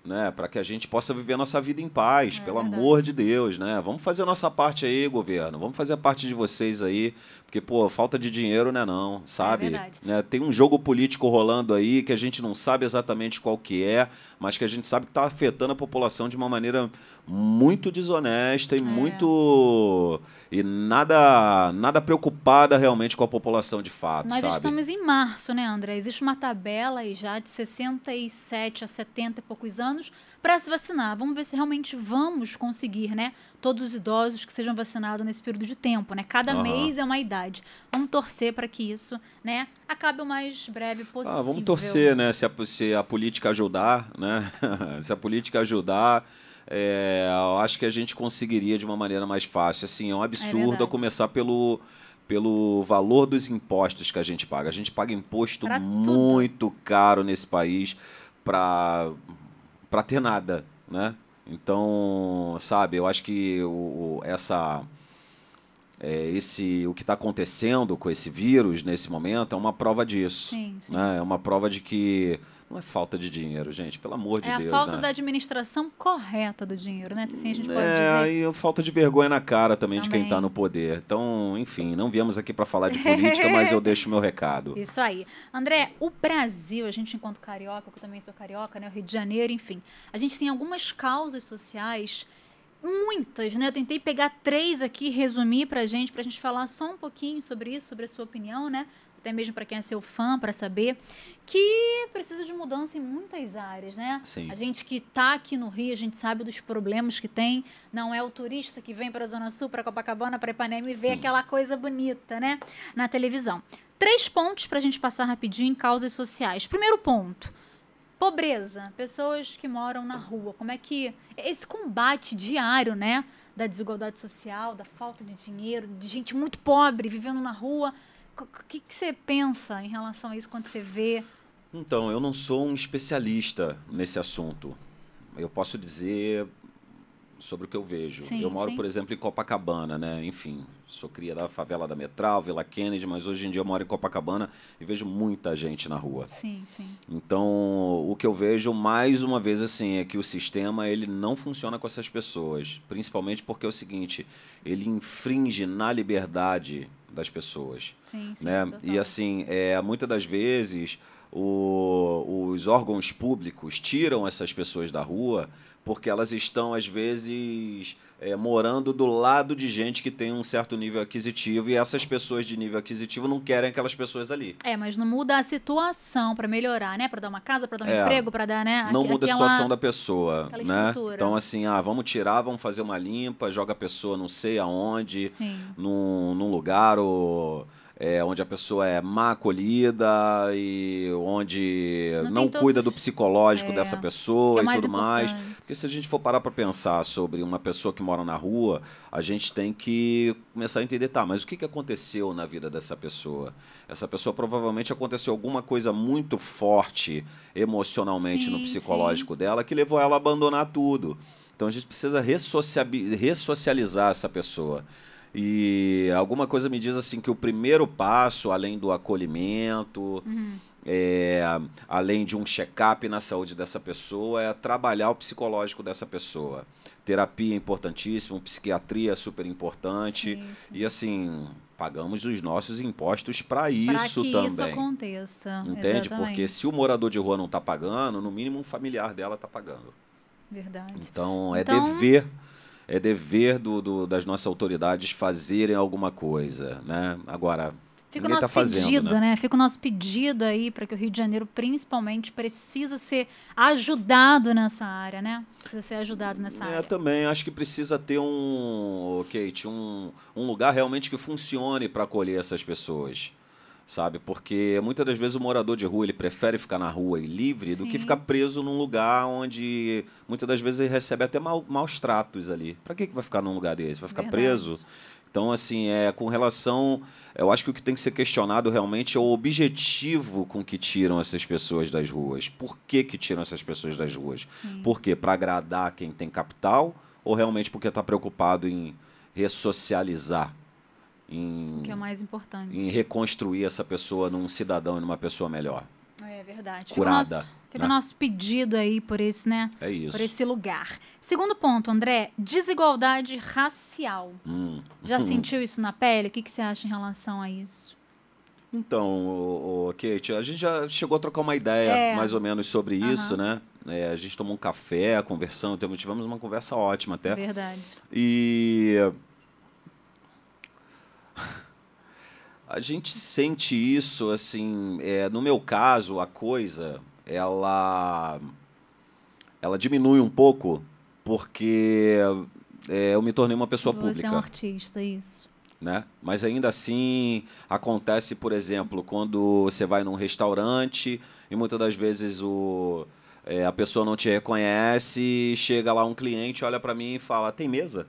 né, para que a gente possa viver a nossa vida em paz,
É
pelo
verdade.
amor de Deus, né? Vamos fazer a nossa parte aí, governo. Vamos fazer a parte de vocês aí, porque, pô, falta de dinheiro não,
É
sabe?
verdade.
Né, tem um jogo político rolando aí que a gente não sabe exatamente qual que é, mas que a gente sabe que está afetando a população de uma maneira muito desonesta e
É.
muito e nada preocupada realmente com a população de fato,
Nós
sabe?
estamos em março, né, André? Existe uma tabela aí já de 67 a 70 e poucos anos para se vacinar. Vamos ver se realmente vamos conseguir, né? Todos os idosos que sejam vacinados nesse período de tempo, né? Cada
Aham.
mês é uma idade. Vamos torcer para que isso, né, acabe o mais breve possível.
Ah, vamos torcer, né? Se a política ajudar, né? Se a política ajudar, eu acho que a gente conseguiria de uma maneira mais fácil. Assim, é um absurdo a
verdade.
começar pelo valor dos impostos que a gente paga. A gente paga imposto
Pra tudo.
muito caro nesse país para ter nada, né? Então, sabe, eu acho que o que está acontecendo com esse vírus nesse momento é uma prova disso,
Sim, sim.
né? É uma prova de que não é falta de dinheiro, gente, pelo amor de
É a
Deus,
falta
né?
da administração correta do dinheiro, né? Se assim a gente pode
É,
dizer.
aí falta de vergonha na cara também de quem está
Também.
no poder. Então, enfim, não viemos aqui para falar de política, mas eu deixo meu recado.
Isso aí. André, o Brasil, a gente enquanto carioca, que eu também sou carioca, né? O Rio de Janeiro, enfim. A gente tem algumas causas sociais, muitas, né? Eu tentei pegar 3 aqui, resumir pra gente falar só um pouquinho sobre isso, sobre a sua opinião, né? Até mesmo para quem é seu fã, para saber que precisa de mudança em muitas áreas, né?
Sim.
A gente que tá aqui no Rio, a gente sabe dos problemas que tem. Não é o turista que vem para a Zona Sul, para Copacabana, para Ipanema e vê aquela coisa bonita, né? Na televisão. 3 pontos para a gente passar rapidinho em causas sociais. Primeiro ponto. Pobreza, pessoas que moram na rua. Como é que esse combate diário, né, da desigualdade social, da falta de dinheiro, de gente muito pobre vivendo na rua. O que você pensa em relação a isso quando você vê?
Então, eu não sou um especialista nesse assunto. Eu posso dizer sobre o que eu vejo.
Sim,
Eu moro,
sim.
por exemplo, em Copacabana, né? Enfim, sou cria da favela da Metral, Vila Kennedy, mas hoje em dia eu moro em Copacabana e vejo muita gente na rua.
Sim, sim.
Então, o que eu vejo mais uma vez assim é que o sistema ele não funciona com essas pessoas, principalmente porque é o seguinte, ele infringe na liberdade das pessoas,
Sim, sim,
né?
total.
E assim, muitas das vezes os órgãos públicos tiram essas pessoas da rua porque elas estão, às vezes, morando do lado de gente que tem um certo nível aquisitivo e essas pessoas de nível aquisitivo não querem aquelas pessoas ali.
Mas não muda a situação para melhorar, né? Para dar uma casa, para dar um
É,
emprego, para dar, né?
Não muda a
aquela-
situação da pessoa,
aquela
né?
estrutura.
Então, assim, vamos tirar, vamos fazer uma limpa, joga a pessoa não sei aonde,
Sim.
num lugar onde a pessoa é má acolhida e onde
Não
não
tem todo-
cuida do psicológico dessa
que
pessoa
é
e
mais
tudo mais.
importante.
Porque se a gente for parar para pensar sobre uma pessoa que mora na rua, a gente tem que começar a entender, tá, mas o que aconteceu na vida dessa pessoa? Essa pessoa provavelmente aconteceu alguma coisa muito forte emocionalmente no
Sim,
psicológico dela que levou ela a abandonar tudo. Então a gente precisa ressocializar essa pessoa. E alguma coisa me diz assim que o primeiro passo, além do acolhimento, além de um check-up na saúde dessa pessoa, é trabalhar o psicológico dessa pessoa. Terapia é importantíssimo, psiquiatria é super importante.
Sim, sim.
E assim, pagamos os nossos impostos para
Para
isso
que
também.
isso aconteça.
Entende?
Exatamente.
Porque se o morador de rua não está pagando, no mínimo um familiar dela está pagando.
Verdade.
Então,
Então-
é dever das nossas autoridades fazerem alguma coisa, né? Agora,
Fica o
ninguém
nosso
tá fazendo,
pedido,
né?
né? Fica o nosso pedido aí para que o Rio de Janeiro, principalmente, precisa ser ajudado nessa área, né? Precisa ser ajudado nessa área.
Também acho que precisa ter Kate, um lugar realmente que funcione para acolher essas pessoas, sabe? Porque muitas das vezes o morador de rua ele prefere ficar na rua e livre do que
Sim.
ficar preso num lugar onde muitas das vezes ele recebe até maus tratos ali. Para que vai ficar num lugar desse? Vai ficar
Verdade.
preso? Então, assim, com relação. Eu acho que o que tem que ser questionado realmente é o objetivo com que tiram essas pessoas das ruas. Por que tiram essas pessoas das ruas?
Sim.
Por quê? Para agradar quem tem capital ou realmente porque está preocupado em ressocializar?
O que é mais importante.
Em reconstruir essa pessoa num cidadão e numa pessoa melhor?
É verdade.
curada.
Fica o nosso pedido aí por esse, né?
É isso.
Por esse lugar. Segundo ponto, André, desigualdade racial. Já sentiu isso na pele? O que você acha em relação a isso?
Então, Kate, a gente já chegou a trocar uma ideia mais ou menos sobre isso, né? A gente tomou um café, conversando, tivemos uma conversa ótima até.
Verdade.
E a gente sente isso, assim, no meu caso, a coisa, ela diminui um pouco, porque eu me tornei uma pessoa
Você
pública.
é um artista, isso.
Né? Mas ainda assim acontece, por exemplo, quando você vai num restaurante e muitas das vezes a pessoa não te reconhece, chega lá um cliente, olha para mim e fala, tem mesa?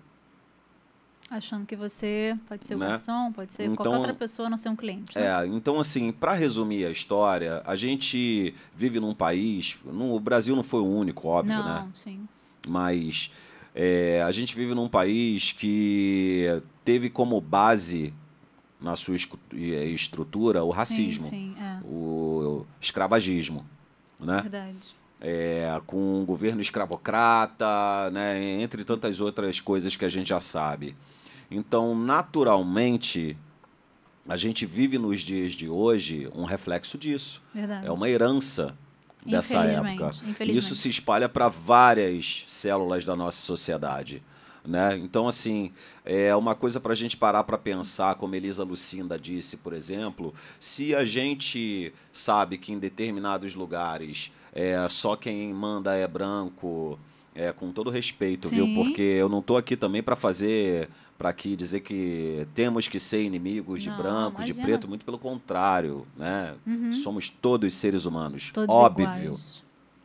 Achando que você pode ser o
Né?
garçom, pode ser
Então,
qualquer outra pessoa, a não ser um cliente. Né?
Então assim, para resumir a história, a gente vive num país, o Brasil não foi o único, óbvio,
não,
né?
Sim.
Mas a gente vive num país que teve como base na sua estrutura o racismo,
sim,
o escravagismo, né?
Verdade.
Com um governo escravocrata, né? Entre tantas outras coisas que a gente já sabe. Então, naturalmente, a gente vive nos dias de hoje um reflexo disso.
Verdade.
É uma herança dessa época.
Infelizmente.
Isso se espalha para várias células da nossa sociedade. Né? Então, assim, é uma coisa para a gente parar para pensar, como Elisa Lucinda disse, por exemplo, se a gente sabe que em determinados lugares só quem manda é branco, com todo respeito,
Sim.
viu? Porque eu não estou aqui também para aqui dizer que temos que ser inimigos de branco,
imagina.
de preto, muito pelo contrário, né? Somos todos seres humanos,
todos
óbvio,
iguais.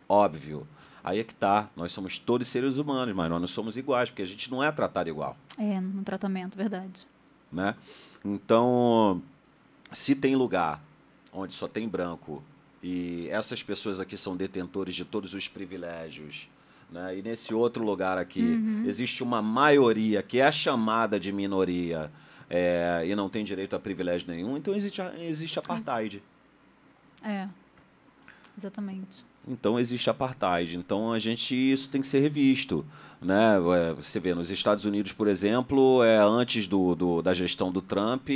óbvio. Aí é que tá, nós somos todos seres humanos, mas nós não somos iguais, porque a gente não é tratado igual.
No tratamento, verdade.
Né? Então, se tem lugar onde só tem branco e essas pessoas aqui são detentores de todos os privilégios, né? E nesse outro lugar aqui existe uma maioria que é chamada de minoria e não tem direito a privilégio nenhum, então existe apartheid.
Exatamente.
Então existe apartheid. Então isso tem que ser revisto, né? Você vê nos Estados Unidos, por exemplo, antes da gestão do Trump,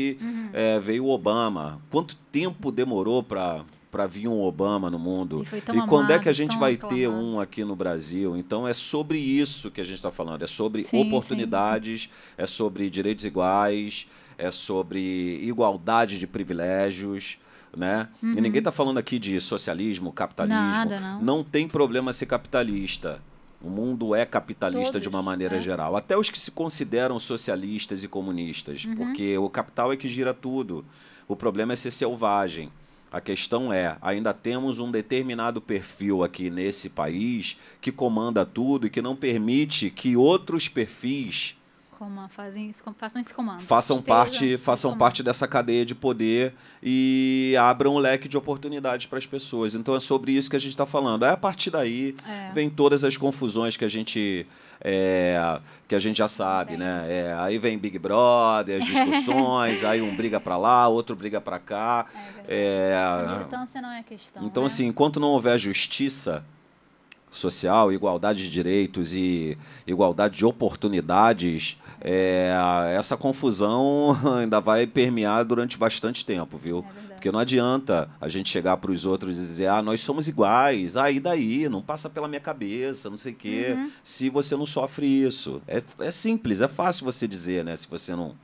veio o Obama. Quanto tempo demorou para vir um Obama no mundo? E quando é que a gente vai ter um aqui no Brasil? Então é sobre isso que a gente está falando. É sobre oportunidades, é sobre direitos iguais, é sobre igualdade de privilégios. Né? E ninguém está falando aqui de socialismo, capitalismo.
Nada, não.
Não tem problema ser capitalista. O mundo é capitalista de uma maneira geral. Até os que se consideram socialistas e comunistas. Porque o capital é que gira tudo. O problema é ser selvagem. A questão ainda temos um determinado perfil aqui nesse país que comanda tudo e que não permite que outros perfis
façam esse comando.
Façam parte dessa cadeia de poder e abram um leque de oportunidades para as pessoas. Então é sobre isso que a gente está falando. A partir daí vem todas as confusões que a gente já sabe, né? Aí vem Big Brother, as discussões, aí um briga para lá, outro briga para cá.
A militância não é questão.
Então, assim, enquanto não houver justiça social, igualdade de direitos e igualdade de oportunidades, essa confusão ainda vai permear durante bastante tempo, viu? Porque não adianta a gente chegar para os outros e dizer, nós somos iguais, e daí? Não passa pela minha cabeça, não sei o quê, se você não sofre isso. É simples, é fácil você dizer, né? Se você não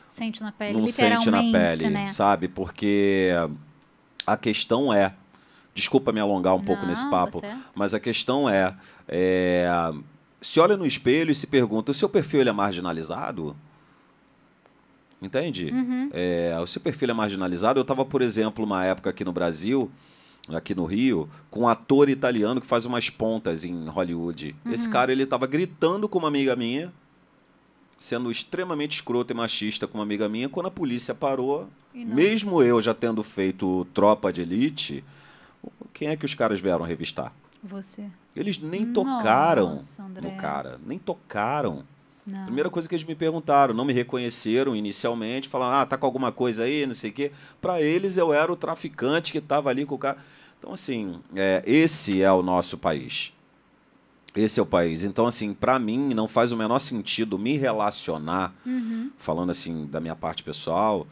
sente na pele,
não sente na pele,
né?
sabe? Porque a questão desculpa me alongar um pouco nesse papo, mas a questão se olha no espelho e se pergunta, o seu perfil ele é marginalizado? Entende? O seu perfil é marginalizado. Eu estava, por exemplo, uma época aqui no Brasil, aqui no Rio, com um ator italiano que faz umas pontas em Hollywood. Esse cara, ele estava gritando com uma amiga minha, sendo extremamente escroto e machista com uma amiga minha, quando a polícia parou, mesmo eu já tendo feito Tropa de Elite, quem é que os caras vieram revistar?
Você.
Eles nem tocaram
André.
no cara, nem tocaram.
Não.
Primeira coisa que eles me perguntaram, não me reconheceram inicialmente, falaram, tá com alguma coisa aí, não sei o quê. Para eles eu era o traficante que estava ali com o cara. Então, assim, esse é o nosso país. Esse é o país. Então, assim, para mim, não faz o menor sentido me relacionar, falando assim da minha parte pessoal,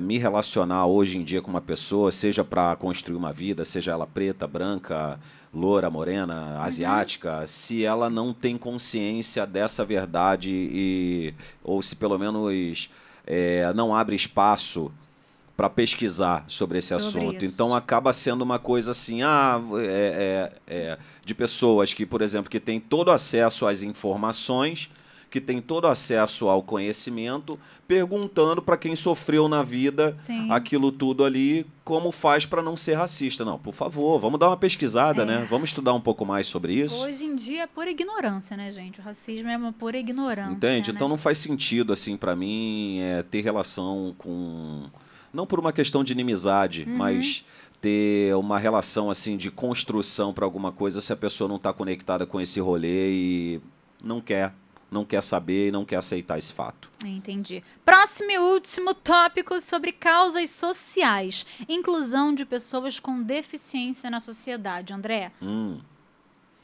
me relacionar hoje em dia com uma pessoa, seja para construir uma vida, seja ela preta, branca, loura, morena, asiática, se ela não tem consciência dessa verdade ou se pelo menos não abre espaço para pesquisar sobre esse
Sobre
assunto.
isso.
Então acaba sendo uma coisa assim, de pessoas que, por exemplo, que têm todo acesso às informações, que têm todo acesso ao conhecimento, perguntando para quem sofreu na vida
Sim.
aquilo tudo ali, como faz para não ser racista. Não, por favor, vamos dar uma pesquisada, né? Vamos estudar um pouco mais sobre isso.
Hoje em dia é pura ignorância, né, gente? O racismo é uma pura ignorância.
Entende?
Né?
Então não faz sentido, assim, para mim, ter relação com... Não por uma questão de inimizade, mas ter uma relação, assim, de construção para alguma coisa se a pessoa não está conectada com esse rolê e não quer saber e não quer aceitar esse fato.
Entendi. Próximo e último tópico sobre causas sociais. Inclusão de pessoas com deficiência na sociedade. André?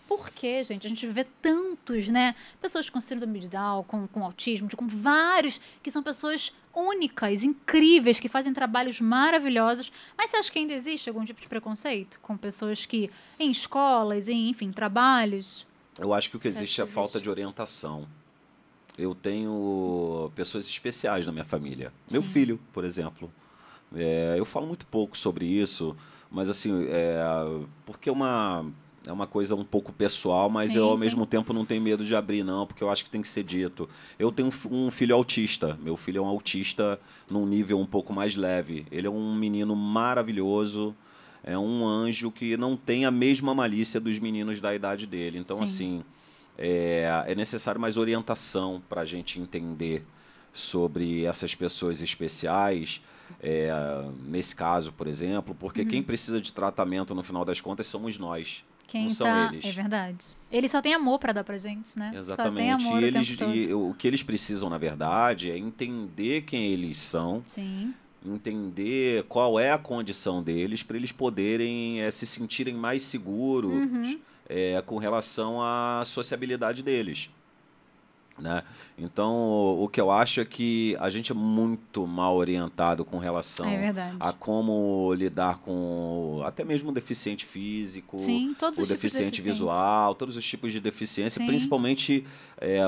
Por que, gente? A gente vê tantos, né? Pessoas com síndrome de Down, com autismo, com vários, que são pessoas únicas, incríveis, que fazem trabalhos maravilhosos. Mas você acha que ainda existe algum tipo de preconceito com pessoas que, em escolas, enfim, trabalhos?
Eu acho que o que existe é a falta de orientação. Eu tenho pessoas especiais na minha família. Meu filho, por exemplo. Eu falo muito pouco sobre isso, mas assim, porque é uma coisa um pouco pessoal, mas eu ao mesmo tempo não tenho medo de abrir, não, porque eu acho que tem que ser dito. Eu tenho um filho autista. Meu filho é um autista num nível um pouco mais leve. Ele é um menino maravilhoso, é um anjo que não tem a mesma malícia dos meninos da idade dele. Então, assim, é necessário mais orientação para a gente entender sobre essas pessoas especiais, nesse caso, por exemplo, porque quem precisa de tratamento, no final das contas, somos nós.
Quem
não são eles.
É verdade. Eles só têm amor para dar pra gente, né?
Exatamente.
Só tem amor o tempo todo.
O que eles precisam, na verdade, é entender quem eles são, entender qual é a condição deles, para eles poderem se sentirem mais seguros com relação à sociabilidade deles. Né? Então, o que eu acho é que a gente é muito mal orientado com relação a como lidar com até mesmo o deficiente físico, o deficiente visual, todos os tipos de deficiência, principalmente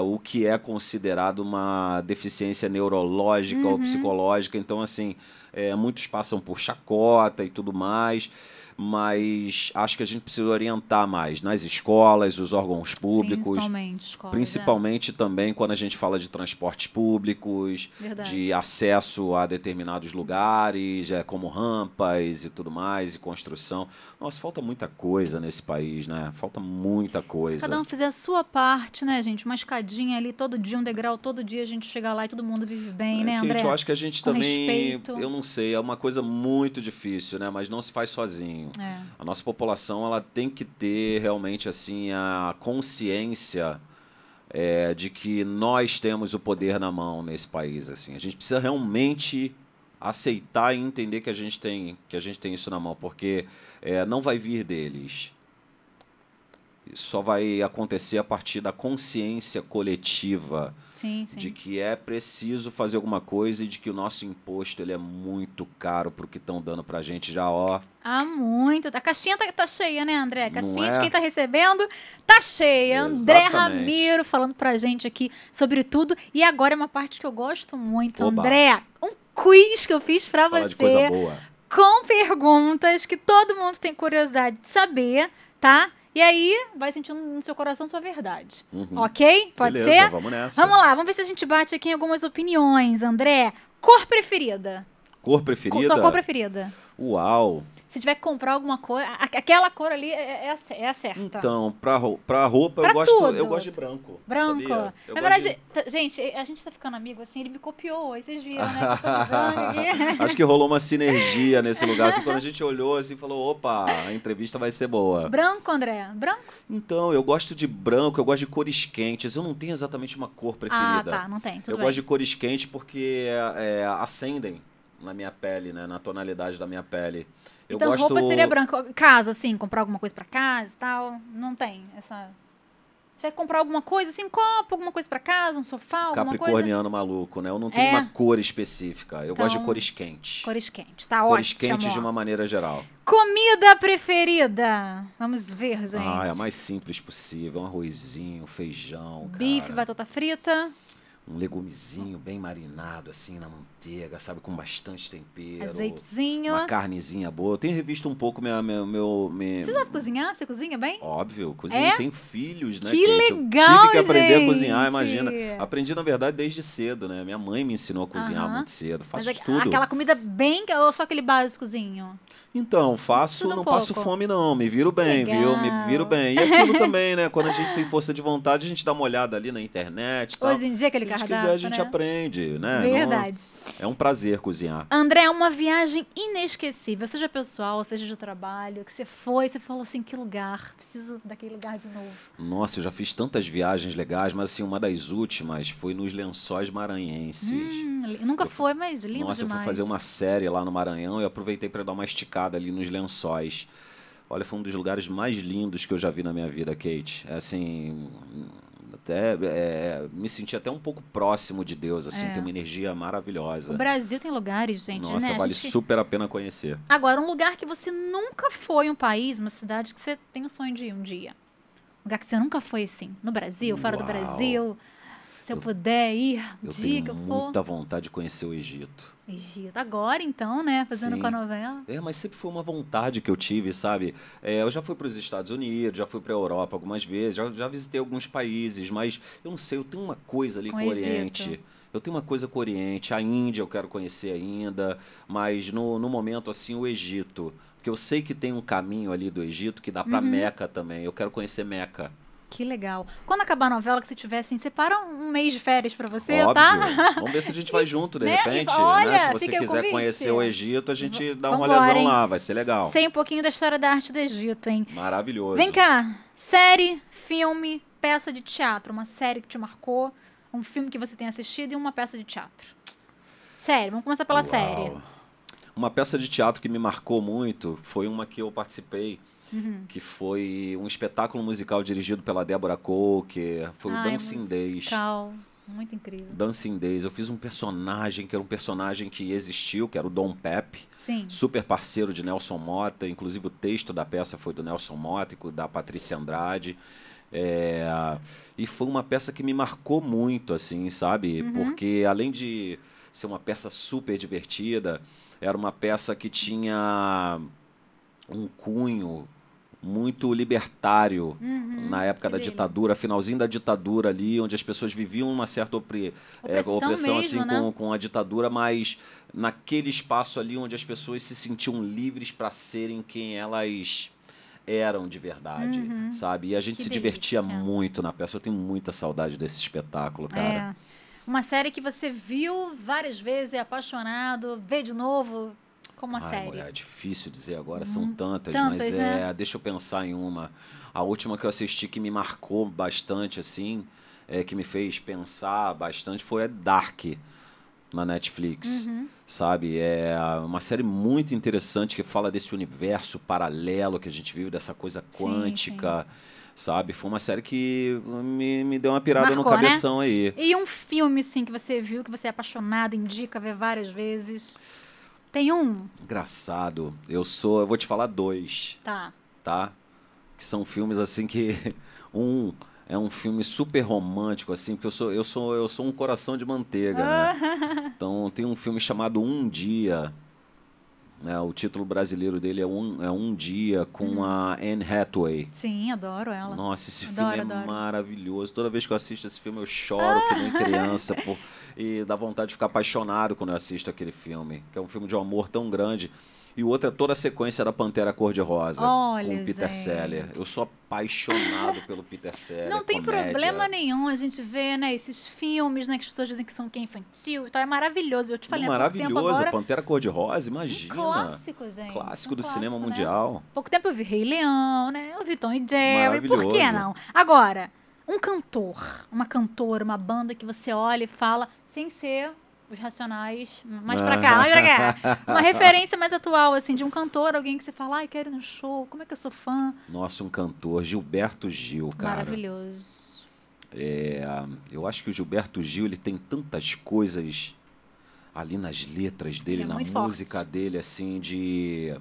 o que é considerado uma deficiência neurológica ou psicológica. Então, assim, muitos passam por chacota e tudo mais, mas acho que a gente precisa orientar mais nas escolas, os órgãos públicos, principalmente também quando a gente fala de transportes públicos, de acesso a determinados lugares, como rampas e tudo mais, e construção. Nossa, falta muita coisa nesse país, né? Falta muita coisa.
Se cada um fizer a sua parte, né, gente? Uma escadinha ali, todo dia, um degrau, todo dia a gente chega lá e todo mundo vive bem, né, André?
Eu acho que a gente
com
também,
respeito.
Eu não sei, é uma coisa muito difícil, né? Mas não se faz sozinho. A nossa população, ela tem que ter realmente assim a consciência de que nós temos o poder na mão nesse país. Assim. A gente precisa realmente aceitar e entender que a gente tem isso na mão, porque não vai vir deles. Só vai acontecer a partir da consciência coletiva de que é preciso fazer alguma coisa e de que o nosso imposto ele é muito caro para o que estão dando para a gente já, ó.
Muito. A caixinha tá cheia, né, André? A caixinha de quem tá recebendo tá cheia.
Exatamente.
André Ramiro falando pra gente aqui sobre tudo. E agora é uma parte que eu gosto muito.
Oba.
André, um quiz que eu fiz pra
Fala
você.
de coisa boa.
Com perguntas que todo mundo tem curiosidade de saber, tá? E aí, vai sentindo no seu coração sua verdade. Ok? Pode
Beleza,
ser?
Vamos nessa.
Vamos lá, vamos ver se a gente bate aqui em algumas opiniões. André, cor preferida?
Cor preferida?
Sua cor preferida.
Uau!
Se tiver que comprar alguma cor, aquela cor ali é a certa.
Então, pra roupa
pra
eu gosto de branco.
Branco.
Sabia?
Na verdade, gente, a gente tá ficando amigo assim, ele me copiou, aí vocês viram, né? Que eu tô de branco aqui.
Acho que rolou uma sinergia nesse lugar. Assim, quando a gente olhou assim, falou, opa, a entrevista vai ser boa.
Branco, André? Branco?
Então, eu gosto de branco, eu gosto de cores quentes. Eu não tenho exatamente uma cor preferida.
Ah, tá, não tem, tudo
Eu
bem.
gosto de cores quentes porque acendem na minha pele, né? Na tonalidade da minha pele. Eu
Então,
gosto...
roupa seria branca. Casa, assim, comprar alguma coisa pra casa e tal. Não tem essa... Você vai comprar alguma coisa, assim, um copo, alguma coisa pra casa, um sofá, alguma coisa?
Capricorniano maluco, né? Eu não tenho
É,
uma cor específica. Eu gosto de
então,
cores quentes.
cores quentes. Tá
Cores
ótimo.
quentes de uma maneira geral.
Comida preferida. Vamos ver,
Ah, é a
gente.
mais simples possível. Um arrozinho, um feijão,
Bife,
cara.
batata frita,
Um legumezinho bem marinado, assim, na manteiga, sabe? Com bastante tempero.
azeitezinho.
Uma carnezinha boa. Eu tenho revisto um pouco
Você sabe cozinhar? Você cozinha bem?
Óbvio, cozinho.
É?
Tenho filhos, né,
Que
Kate? Eu
legal,
tive que aprender a cozinhar, imagina.
gente!
Aprendi, na verdade, desde cedo, né? Minha mãe me ensinou a cozinhar
Aham.
muito cedo.
Mas
Faço de tudo.
aquela comida bem... Ou só aquele básicozinho?
Então, faço,
Tudo um
não passo
pouco.
fome não, me viro bem, viu? Me viro
Legal.
bem. E aquilo também, né? Quando a gente tem força de vontade, a gente dá uma olhada ali na internet e tal.
Hoje em dia, aquele
Se a gente
cardápio,
quiser, a gente
né?
aprende, né?
Verdade.
É um prazer cozinhar.
André, uma viagem inesquecível, seja pessoal, seja de trabalho, que você foi, você falou assim, que lugar? Preciso daquele lugar de novo.
Nossa, eu já fiz tantas viagens legais, mas assim, uma das últimas foi nos Lençóis Maranhenses.
Nunca
Eu
foi, mas lindo
Nossa,
demais.
eu fui fazer uma série lá no Maranhão e aproveitei para dar uma esticada ali nos Lençóis. Olha, foi um dos lugares mais lindos que eu já vi na minha vida, Kate. É assim, até me senti até um pouco próximo de Deus, assim,
É.
tem uma energia
O
maravilhosa.
Brasil tem lugares, gente,
Nossa,
né? A
vale
gente-
super a pena conhecer.
Agora, um lugar que você nunca foi, um país, uma cidade que você tem o sonho de ir um dia. Um lugar que você nunca foi, assim, no Brasil, fora do
Uau.
Brasil. Se eu
Eu-
puder ir um
Eu
dia
tenho
que eu for.
muita vontade de conhecer o Egito.
Egito. Agora, então, né? Fazendo
Sim.
com a novela.
Mas sempre foi uma vontade que eu tive, sabe? Eu já fui para os Estados Unidos, já fui para a Europa algumas vezes, já visitei alguns países, mas eu não sei, eu tenho uma coisa ali
Com
com
o
o Oriente.
Egito.
Eu tenho uma coisa com o Oriente, a Índia eu quero conhecer ainda, mas no momento, assim, o Egito. Porque eu sei que tem um caminho ali do Egito que dá para Meca também. Eu quero conhecer Meca.
Que legal. Quando acabar a novela, que você tiver assim, separa um mês de férias pra você,
Óbvio.
tá?
Vamos ver se a gente vai junto, de
Né?
repente.
Olha,
Né? Se você
fica aí o
quiser
convite.
conhecer o Egito, a gente dá um
Vambora,
rolezão
hein?
lá, vai ser legal.
Sei um pouquinho da história da arte do Egito, hein?
Maravilhoso.
Vem cá, série, filme, peça de teatro, uma série que te marcou, um filme que você tem assistido e uma peça de teatro. Sério, vamos começar pela
Uau.
série.
Uma peça de teatro que me marcou muito foi uma que eu participei, que foi um espetáculo musical dirigido pela Deborah Cole, que foi o
Ai,
Dancing Days.
musical, muito incrível.
Dancing Days. Eu fiz um personagem que era um personagem que existiu, que era o Dom Pepe,
Sim.
super parceiro de Nelson Motta. Inclusive o texto da peça foi do Nelson Motta e da Patrícia Andrade. E foi uma peça que me marcou muito, assim, sabe? Porque além de ser uma peça super divertida, era uma peça que tinha um cunho muito libertário na época
que
da
delícia.
ditadura, finalzinho da ditadura ali, onde as pessoas viviam uma certa opressão assim,
mesmo, né?
com a ditadura, mas naquele espaço ali onde as pessoas se sentiam livres para serem quem elas eram de verdade, sabe? E a gente
Que
se divertia
delícia.
muito na peça. Eu tenho muita saudade desse espetáculo, cara.
É. Uma série que você viu várias vezes, é apaixonado, vê de novo, como uma
Ai,
série.
mulher, é difícil dizer agora, são tantas,
tantas,
mas
né?
deixa eu pensar em uma. A última que eu assisti que me marcou bastante, assim, que me fez pensar bastante, foi a Dark, na Netflix, sabe? É uma série muito interessante que fala desse universo paralelo que a gente vive, dessa coisa quântica, sabe? Foi uma série que me deu uma pirada
Marcou,
no cabeção aí.
E um filme, assim, que você viu, que você é apaixonado, indica ver várias vezes. Tem um?
Engraçado. Eu vou te falar dois,
Tá.
tá? Que são filmes assim que um é um filme super romântico assim, porque eu sou um coração de manteiga, né? Então tem um filme chamado Um Dia, né? O título brasileiro dele é Um Dia, com a Anne Hathaway.
Sim, adoro ela.
Nossa, esse
Adoro,
filme é
adoro.
maravilhoso. Toda vez que eu assisto esse filme eu choro que nem criança e dá vontade de ficar apaixonado quando eu assisto aquele filme, que é um filme de um amor tão grande. E o outro é toda a sequência da Pantera Cor-de-Rosa,
Olha,
com o Peter
gente.
Seller. Eu sou apaixonado pelo Peter Seller.
Não tem
comédia.
problema nenhum a gente ver, né, esses filmes, né, que as pessoas dizem que são que é infantil e tal. É maravilhoso. Eu te falei há pouco tempo
Maravilhoso,
agora.
Pantera Cor-de-Rosa,
Um
imagina.
clássico, gente.
Clássico
Um
do cinema
clássico, né?
mundial.
Pouco tempo eu vi Rei Leão, né? Eu vi Tom e Jerry. Por que
Maravilhoso.
não? Agora, um cantor, uma cantora, uma banda que você olha e fala, sem ser os Racionais, mais pra cá, mais pra cá. Uma referência mais atual, assim, de um cantor, alguém que você fala, ai, quero ir no show, como é que eu sou fã?
Nossa, um cantor, Gilberto Gil, cara.
Maravilhoso.
Eu acho que o Gilberto Gil, ele tem tantas coisas ali nas letras dele,
Ele é
na
muito
música
forte.
dele, assim, de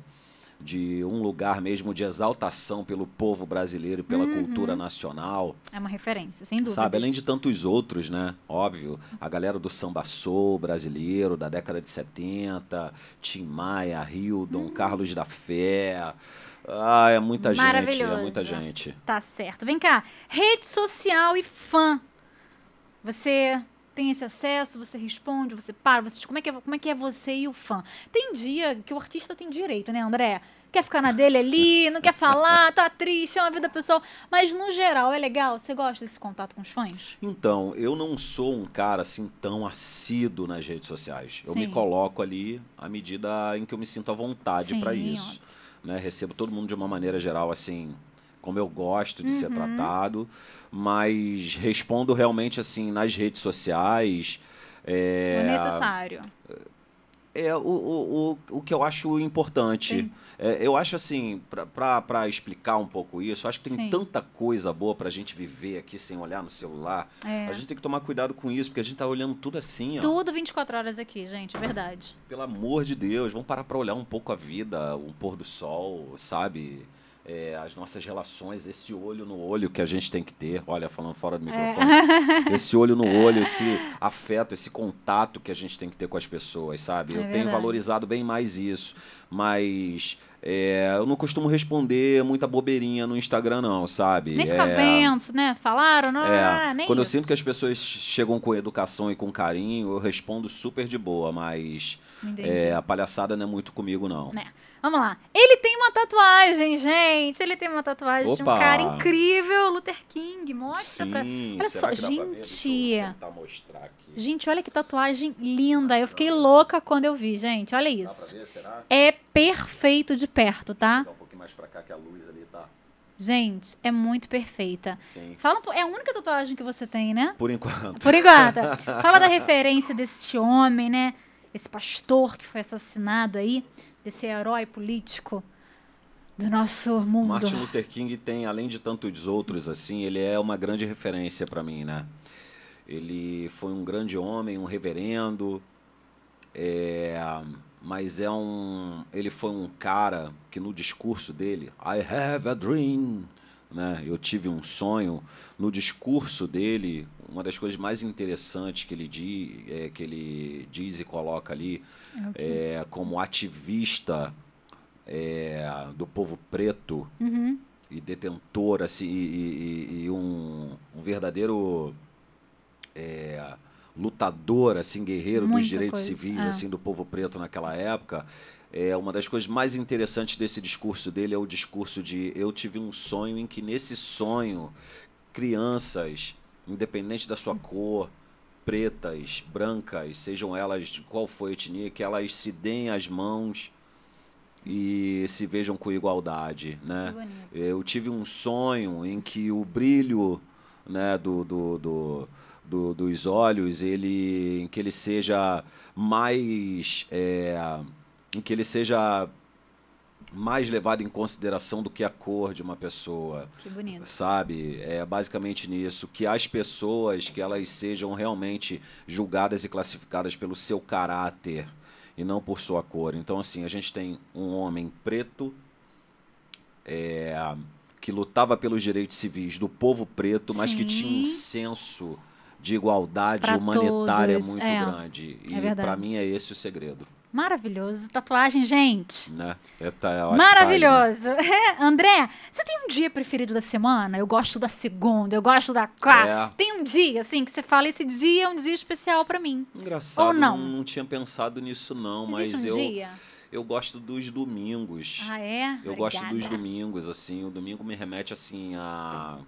um lugar mesmo de exaltação pelo povo brasileiro e pela cultura
Uhum.
nacional.
É uma referência, sem
Sabe, além de
dúvidas.
tantos outros, né? Óbvio, a galera do samba soul brasileiro da década de 70, Tim Maia, Hildon, Carlos da Fé. Ah, é muita gente, é muita
Maravilhoso.
gente.
Tá certo. Vem cá, rede social e fã. Você tem esse acesso, você responde, você para, você, como é que é você e o fã? Tem dia que o artista tem direito, né, André? Quer ficar na dele ali, não quer falar, tá triste, é uma vida pessoal. Mas, no geral, é legal? Você gosta desse contato com os fãs?
Então, eu não sou um cara assim tão assíduo nas redes sociais. Eu me
Sim.
coloco ali à medida em que eu me sinto à vontade para
Sim,
isso,
óbvio.
né? Recebo todo mundo de uma maneira geral assim, como eu gosto de ser
Uhum.
tratado, mas respondo realmente assim nas redes sociais.
O
É,
necessário.
o que eu acho importante.
Tem.
Eu acho assim, para explicar um pouco isso, eu acho que tem
Sim.
tanta coisa boa pra gente viver aqui sem olhar no celular. A
É.
gente tem que tomar cuidado com isso, porque a gente tá olhando tudo assim, ó.
Tudo 24 horas aqui, gente, é verdade.
Pelo amor de Deus, vamos parar pra olhar um pouco a vida, o pôr do sol, sabe? As nossas relações, esse olho no olho que a gente tem que ter. Olha, falando fora do
É.
microfone. Esse olho no olho, esse afeto, esse contato que a gente tem que ter com as pessoas, sabe?
É
Eu tenho
verdade.
valorizado bem mais isso, mas eu não costumo responder muita bobeirinha no Instagram, não, sabe?
Nem ficar vendo, né? Falaram, não, nem
Quando eu sinto
isso.
que as pessoas chegam com educação e com carinho, eu respondo super de boa, mas
Entendi.
a palhaçada não é muito comigo, não.
Né? Vamos lá. Ele tem uma tatuagem, gente. Ele tem uma tatuagem de um cara
Opa!
incrível, Luther King. Mostra pra.
Sim,
Olha
será
só,
que dá pra ver? Deixa
gente.
eu tentar mostrar aqui.
Gente, olha que tatuagem linda. Eu fiquei louca quando eu vi, gente. Olha
Dá pra
isso.
ver, será?
É perfeito de perto, tá?
Vou um pouquinho mais pra cá que a luz ali tá.
Gente, é muito perfeita.
Sim.
Fala é a única tatuagem que você tem, né?
Por enquanto.
Por enquanto. Fala da referência desse homem, né? Esse pastor que foi assassinado aí, desse herói político do nosso mundo.
Martin Luther King tem, além de tantos outros, assim, ele é uma grande referência pra mim, né? Ele foi um grande homem, um reverendo, mas ele foi um cara que no discurso dele, I have a dream, né? Eu tive um sonho. No discurso dele, uma das coisas mais interessantes que ele diz e coloca ali, como ativista do povo preto
Uhum.
e detentor, assim, e um verdadeiro lutador, assim, guerreiro dos
Muita
direitos
coisa.
civis,
É.
assim, do povo preto naquela época. Uma das coisas mais interessantes desse discurso dele é o discurso de eu tive um sonho em que nesse sonho crianças, independente da sua cor, pretas, brancas, sejam elas de qual for a etnia, que elas se deem as mãos e se vejam com igualdade,
Que
né?
bonito.
Eu tive um sonho em que o brilho, né, dos olhos, em que ele seja mais, em que ele seja mais levado em consideração do que a cor de uma pessoa,
Que bonito.
sabe? É basicamente nisso, que as pessoas, que elas sejam realmente julgadas e classificadas pelo seu caráter e não por sua cor. Então, assim, a gente tem um homem preto que lutava pelos direitos civis do povo preto, mas que tinha um
Sim.
senso de igualdade
Pra
humanitária
todos.
muito
É,
grande.
é
E
verdade.
pra mim é esse o segredo,
Maravilhoso. Tatuagem, gente.
né? Eu acho que tá aí, né?
Maravilhoso. André, você tem um dia preferido da semana? Eu gosto da segunda, eu gosto da quarta. Tem um dia, assim, que você fala, esse dia é um dia especial pra mim.
Engraçado,
Ou não?
não tinha pensado nisso não, mas
Existe um dia?
eu gosto dos domingos.
Ah, é?
Eu gosto dos
Obrigada.
domingos, assim, o domingo me remete, assim, a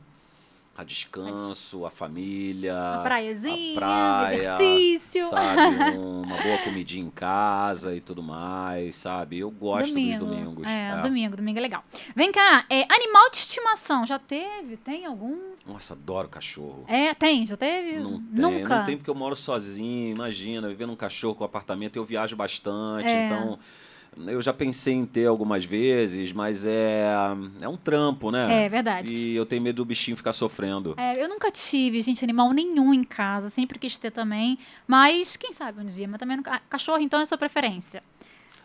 a descanso, a família,
A
a
praiazinha,
praia,
exercício.
sabe? Uma boa comidinha em casa e tudo mais, sabe? Eu gosto dos domingos.
Domingo é legal. Vem cá, animal de estimação, já teve? Tem algum?
Nossa, adoro cachorro.
Já teve?
Não
Nunca?
tem porque eu moro sozinho, imagina, vivendo um cachorro com apartamento, eu viajo bastante,
É.
então eu já pensei em ter algumas vezes, mas é um trampo, né?
É verdade.
E eu tenho medo do bichinho ficar sofrendo.
Eu nunca tive, gente, animal nenhum em casa, sempre quis ter também, mas quem sabe um dia, mas também nunca... Cachorro, então, é sua preferência.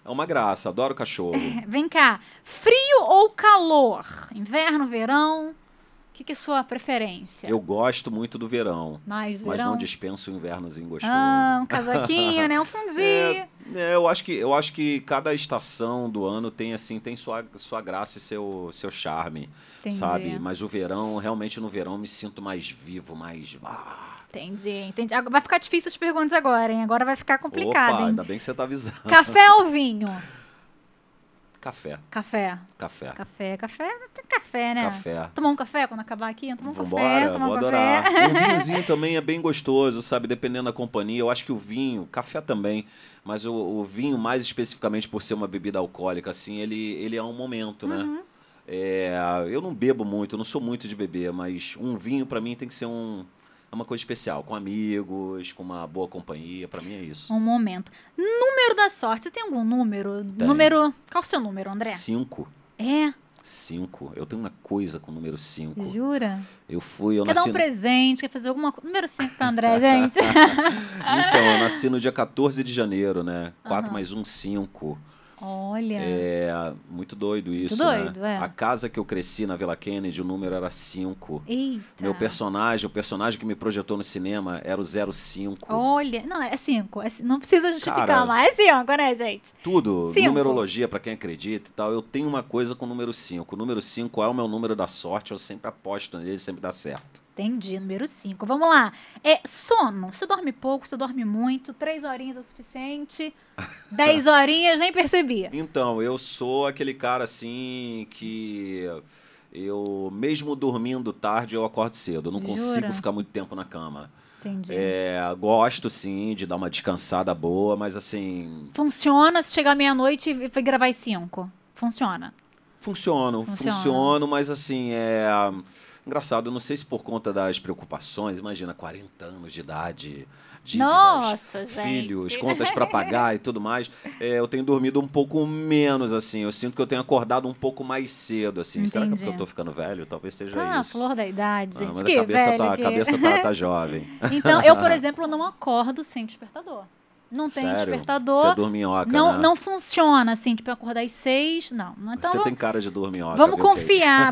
É uma graça, adoro cachorro.
Vem cá, frio ou calor? Inverno, verão? O que é sua preferência?
Eu gosto muito do verão,
Mais
mas
verão?
não dispenso o invernozinho gostoso.
Um casaquinho, né? Um fundi.
Eu acho que cada estação do ano tem sua graça e seu charme,
Entendi.
sabe? Mas o verão, realmente no verão, eu me sinto mais vivo, mais...
Entendi. Vai ficar difícil as perguntas agora, hein? Agora vai ficar complicado,
Opa,
hein?
ainda bem que você tá avisando.
Café ou vinho?
Café.
Café.
Café.
Tem café, né?
Café.
Tomar um café quando acabar aqui? Tomar um café,
Vambora,
tomar
vou
um
adorar.
café.
Um vinhozinho também é bem gostoso, sabe? Dependendo da companhia. Eu acho que o vinho, café também, mas o vinho, mais especificamente por ser uma bebida alcoólica, assim, ele é um momento, né? Eu não bebo muito, eu não sou muito de beber, mas um vinho pra mim tem que ser uma coisa especial, com amigos, com uma boa companhia, pra mim é isso.
Um momento. Número da sorte. Você tem algum número?
Tem.
Qual o seu número, André?
5.
É?
5. Eu tenho uma coisa com o número 5.
Jura?
Eu
Quer dar um presente, quer fazer alguma coisa? Número 5 pra André, gente.
Então, eu nasci no dia 14 de janeiro, né? 4 mais 1, 5.
Olha.
Muito doido isso,
doido,
né?
é.
A casa que eu cresci na Vila Kennedy, o número era 5.
Eita.
Meu personagem, o personagem que me projetou no cinema era o 05.
Olha. Não, é 5. Não precisa justificar
Cara,
mais. É 5, né, gente?
Tudo,
5.
numerologia, pra quem acredita e tal, eu tenho uma coisa com o número 5. O número 5 é o meu número da sorte, eu sempre aposto nele, sempre dá certo.
Entendi, número 5. Vamos lá. Sono. Você dorme pouco, você dorme muito? 3 horinhas é o suficiente? 10 horinhas, nem percebi.
Então, eu sou aquele cara assim que eu, mesmo dormindo tarde, eu acordo cedo. Eu não consigo
Jura?
ficar muito tempo na cama.
Entendi.
Gosto, sim, de dar uma descansada boa, mas assim...
Funciona se chegar meia-noite e vai gravar às 5? Funciona.
Funciono, mas assim, engraçado, eu não sei se por conta das preocupações, imagina, 40 anos de idade, dívidas,
Nossa, gente.
filhos, contas para pagar e tudo mais, eu tenho dormido um pouco menos, assim, eu sinto que eu tenho acordado um pouco mais cedo, assim. Será que é porque eu tô ficando velho? Talvez seja isso.
Flor da idade, gente.
Mas
Que
a cabeça tá jovem.
Então, eu, por exemplo, não acordo sem despertador. Não tem
Sério?
despertador.
Você é dorminhoca,
não,
né?
não funciona assim, tipo, acordar às 6. Não. Então,
Você tem cara de dorminhoca,
vamos
viu,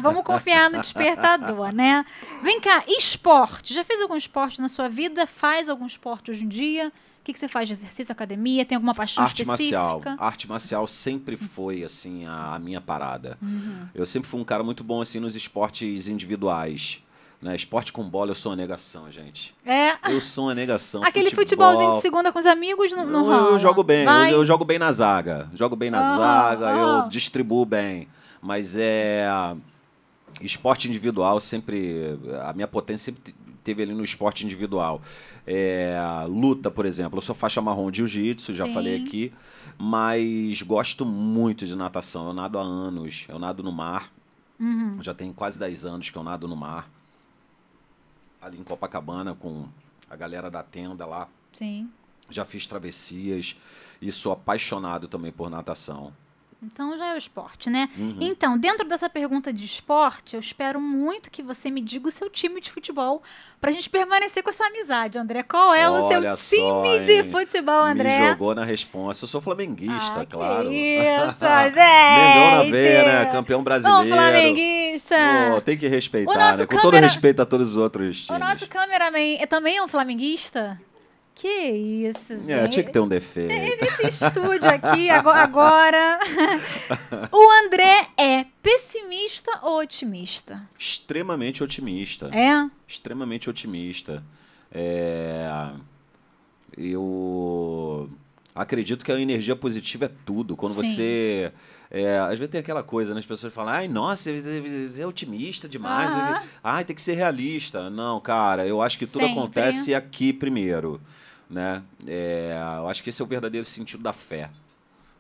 vamos confiar no despertador, né? Vem cá, esporte. Já fez algum esporte na sua vida? Faz algum esporte hoje em dia? O que você faz de exercício, academia? Tem alguma paixão específica?
Arte marcial sempre foi, assim, a minha parada. Eu sempre fui um cara muito bom, assim, nos esportes individuais. Né? Esporte com bola, eu sou uma negação, gente. Eu sou uma negação.
Aquele futebolzinho de segunda com os amigos não rola.
Eu jogo bem, eu jogo bem na zaga. Eu distribuo bem. Mas esporte individual sempre... A minha potência sempre teve ali no esporte individual. Luta, por exemplo. Eu sou faixa marrom de jiu-jitsu, já falei aqui. Mas gosto muito de natação. Eu nado há anos. Eu nado no mar. Já tem quase 10 anos que eu nado no mar. Ali em Copacabana, com a galera da tenda lá.
Sim.
Já fiz travessias e sou apaixonado também por natação.
Então já é o esporte, né? Então, dentro dessa pergunta de esporte, eu espero muito que você me diga o seu time de futebol pra gente permanecer com essa amizade, André. Qual é o seu time de futebol, André?
Me jogou na responsa. Eu sou flamenguista, claro.
Isso, gente!
Mengão na veia, né? Campeão brasileiro.
Flamenguista!
Tem que respeitar, né? Com todo respeito a todos os outros times.
O nosso cameraman também é um flamenguista? Que isso, gente.
Tinha que ter um defeito.
Esse estúdio aqui, agora... O André é pessimista ou otimista?
Extremamente otimista. Extremamente otimista. Eu Acredito que a energia positiva é tudo. Quando
Sim.
você. Às vezes tem aquela coisa, né? As pessoas falam, ai, nossa, você é otimista demais.
Aham.
Ai, tem que ser realista. Não, cara, eu acho que tudo
Sempre.
acontece aqui primeiro, né? Eu acho que esse é o verdadeiro sentido da fé,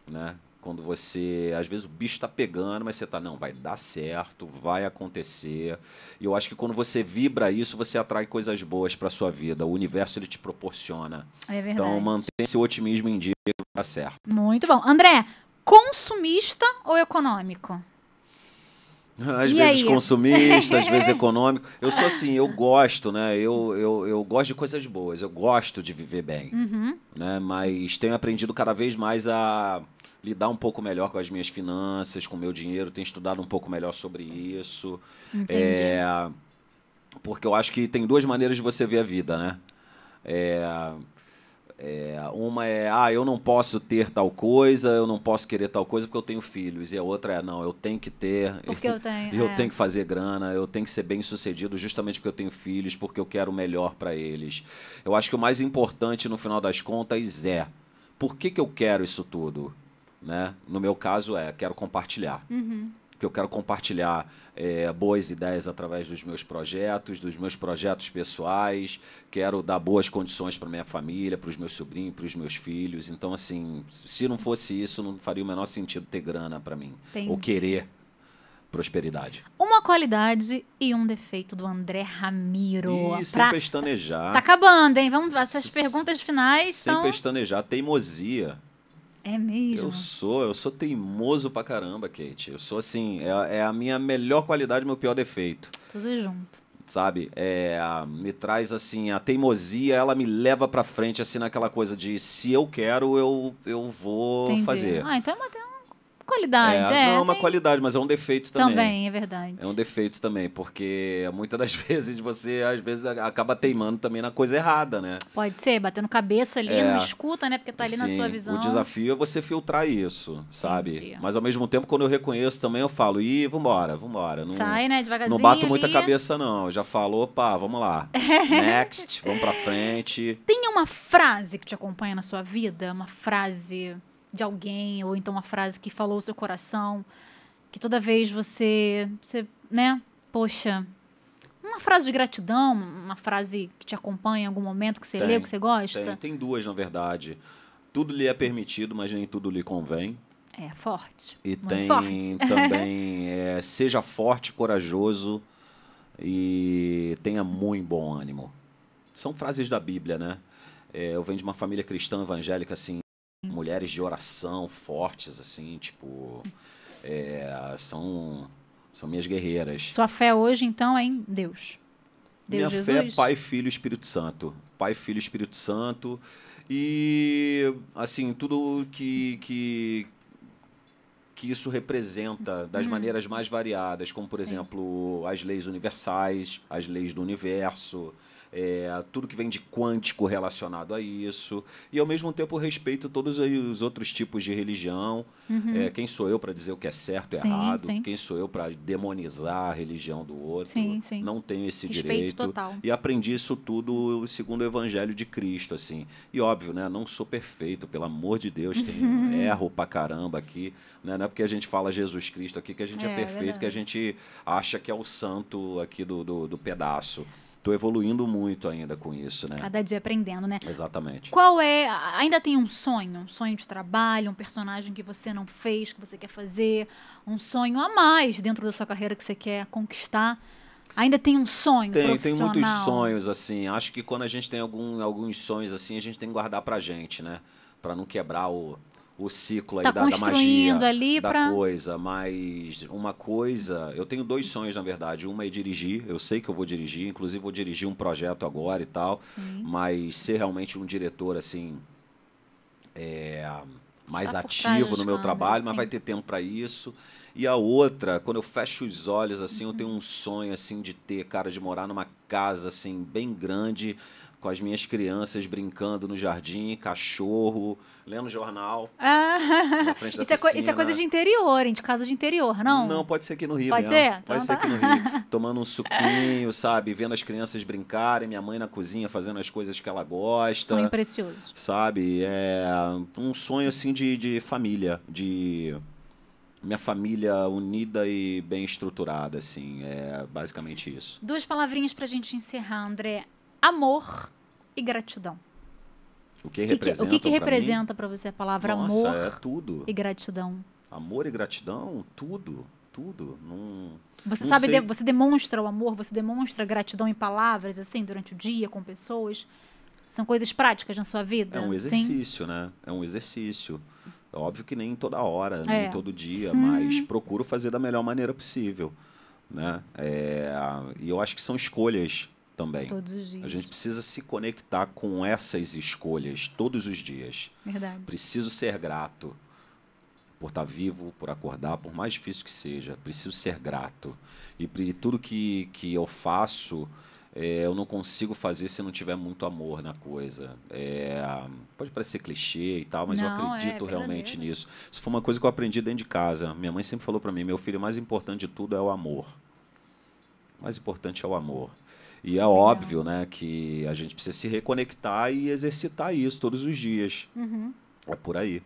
né? Quando você, às vezes o bicho tá pegando, mas você tá, não, vai dar certo, vai acontecer. E eu acho que quando você vibra isso, você atrai coisas boas para sua vida. O universo ele te proporciona.
É
Então,
verdade.
mantenha esse otimismo em dia que vai dar certo.
Muito bom. André, consumista ou econômico?
Às
E
vezes
aí?
consumista, às vezes econômico. Eu sou assim, eu gosto, né? Eu gosto de coisas boas, eu gosto de viver bem,
Uhum,
né? Mas tenho aprendido cada vez mais a lidar um pouco melhor com as minhas finanças, com o meu dinheiro, tenho estudado um pouco melhor sobre isso.
entendi.
É, porque eu acho que tem duas maneiras de você ver a vida, né? Uma é, eu não posso ter tal coisa, eu não posso querer tal coisa porque eu tenho filhos. E a outra é, não, eu tenho que ter,
Porque eu tenho.
eu tenho que fazer grana, eu tenho que ser bem sucedido justamente porque eu tenho filhos, porque eu quero o melhor para eles. Eu acho que o mais importante no final das contas é, por que que eu quero isso tudo? Né? No meu caso quero compartilhar.
Uhum.
Que eu quero compartilhar boas ideias através dos meus projetos pessoais, quero dar boas condições para minha família, para os meus sobrinhos, para os meus filhos. Então, assim, se não fosse isso, não faria o menor sentido ter grana para mim, ou
Entendi.
querer prosperidade.
Uma qualidade e um defeito do André Ramiro.
E sem
Tá
pestanejar,
acabando, hein? Vamos, essas perguntas finais
sem
são.
pestanejar, teimosia.
É
Eu
mesmo.
sou, eu sou teimoso pra caramba, Kate. Eu sou assim, é a minha melhor qualidade, meu pior defeito.
Tudo junto.
Sabe? Me traz assim, a teimosia, ela me leva pra frente assim naquela coisa de se eu quero, eu vou
Entendi.
fazer.
Então é uma qualidade,
Não é uma
tem
qualidade, mas é um defeito também.
também, é verdade.
É um defeito também, porque muitas das vezes você às vezes acaba teimando também na coisa errada, né?
Pode ser, batendo cabeça ali, não escuta, né? Porque tá ali na sua
Assim, o
visão.
desafio é você filtrar isso, sabe?
Entendi.
Mas ao mesmo tempo, quando eu reconheço também, eu falo, vambora, vambora. Não,
Sai, né,
não
devagarzinho
bato muita
ali.
cabeça, não. Eu já falou, opa, vamos lá. Next, vamos pra frente.
Tem uma frase que te acompanha na sua vida? Uma frase de alguém, ou então uma frase que falou o seu coração, que toda vez você, né, poxa, uma frase de gratidão, uma frase que te acompanha em algum momento, que você lê,
Tem,
que você gosta?
tem duas, na verdade. Tudo lhe é permitido, mas nem tudo lhe convém.
É, forte.
E
Muito forte.
tem também, seja forte, corajoso e tenha muito bom ânimo. São frases da Bíblia, né? Eu venho de uma família cristã evangélica, assim, mulheres de oração fortes, assim, tipo, são minhas guerreiras.
Sua fé hoje, então, é em Deus.
Minha
Deus
fé é
Jesus?
Pai, Filho e Espírito Santo. Pai, Filho e Espírito Santo. E, assim, tudo que isso representa das maneiras mais variadas, como, por
Sim.
exemplo, as leis universais, as leis do universo, tudo que vem de quântico relacionado a isso, e ao mesmo tempo respeito todos os outros tipos de religião. Quem sou eu para dizer o que é certo e
Sim,
errado?
sim.
Quem sou eu para demonizar a religião do outro?
Sim, sim.
Não tenho esse
Respeito
direito.
total.
E aprendi isso tudo segundo o Evangelho de Cristo, assim. E óbvio, né? Não sou perfeito, pelo amor de Deus, erro pra caramba aqui. Né? Não é porque a gente fala Jesus Cristo aqui que a gente é perfeito,
verdade.
que a gente acha que é o santo aqui do pedaço. Estou evoluindo muito ainda com isso, né?
Cada dia aprendendo, né?
Exatamente.
Qual é. Ainda tem um sonho? Um sonho de trabalho, um personagem que você não fez, que você quer fazer, um sonho a mais dentro da sua carreira que você quer conquistar? Ainda tem um sonho
Tem
profissional?
muitos sonhos, assim. Acho que quando a gente tem alguns sonhos, assim, a gente tem que guardar pra gente, né? Pra não quebrar o ciclo aí
Tá
da
construindo
magia,
ali
da
pra.
coisa. Mas uma coisa... Eu tenho dois sonhos, na verdade. Uma é dirigir. Eu sei que eu vou dirigir. Inclusive, vou dirigir um projeto agora e tal.
Sim.
Mas ser realmente um diretor, assim... mais
Está por trás
ativo
das
no meu
câmeras,
trabalho, mas
sim.
vai ter tempo para isso. E a outra, quando eu fecho os olhos, assim, eu tenho um sonho, assim, de ter, cara, de morar numa casa, assim, bem grande, com as minhas crianças brincando no jardim, cachorro, lendo jornal, na frente da
Isso é coisa de interior, hein? De casa de interior, não?
Não, pode ser aqui no Rio
Pode
mesmo.
ser?
Pode
Então
ser
tá.
aqui no Rio. Tomando um suquinho, sabe? Vendo as crianças brincarem, minha mãe na cozinha fazendo as coisas que ela gosta.
Sonho precioso.
Sabe? É um sonho, assim, de família, de minha família unida e bem estruturada, assim. É basicamente isso.
2 palavrinhas pra gente encerrar, André. Amor e gratidão.
O que
O
representa
que
pra mim?
representa pra você a palavra
Nossa,
amor
é tudo.
e gratidão?
Amor e gratidão, tudo. Tudo. Não,
Você
não
sabe,
sei.
você demonstra o amor, você demonstra gratidão em palavras, assim, durante o dia, com pessoas? São coisas práticas na sua vida?
É um
Sim?
exercício, né? É um exercício. É óbvio que nem toda hora,
É.
nem todo dia, mas procuro fazer da melhor maneira possível, né? E eu acho que são escolhas também.
Todos os dias.
A gente precisa se conectar com essas escolhas todos os dias.
Verdade.
Preciso ser grato por estar vivo, por acordar, por mais difícil que seja. Preciso ser grato. E tudo que eu faço, eu não consigo fazer se não tiver muito amor na coisa. Pode parecer clichê e tal, mas eu
Não,
acredito realmente
verdadeiro.
nisso. Isso foi uma coisa que eu aprendi dentro de casa. Minha mãe sempre falou para mim, meu filho, o mais importante de tudo é o amor. O mais importante é o amor. E é óbvio, né, que a gente precisa se reconectar e exercitar isso todos os dias.
Uhum.
É por aí.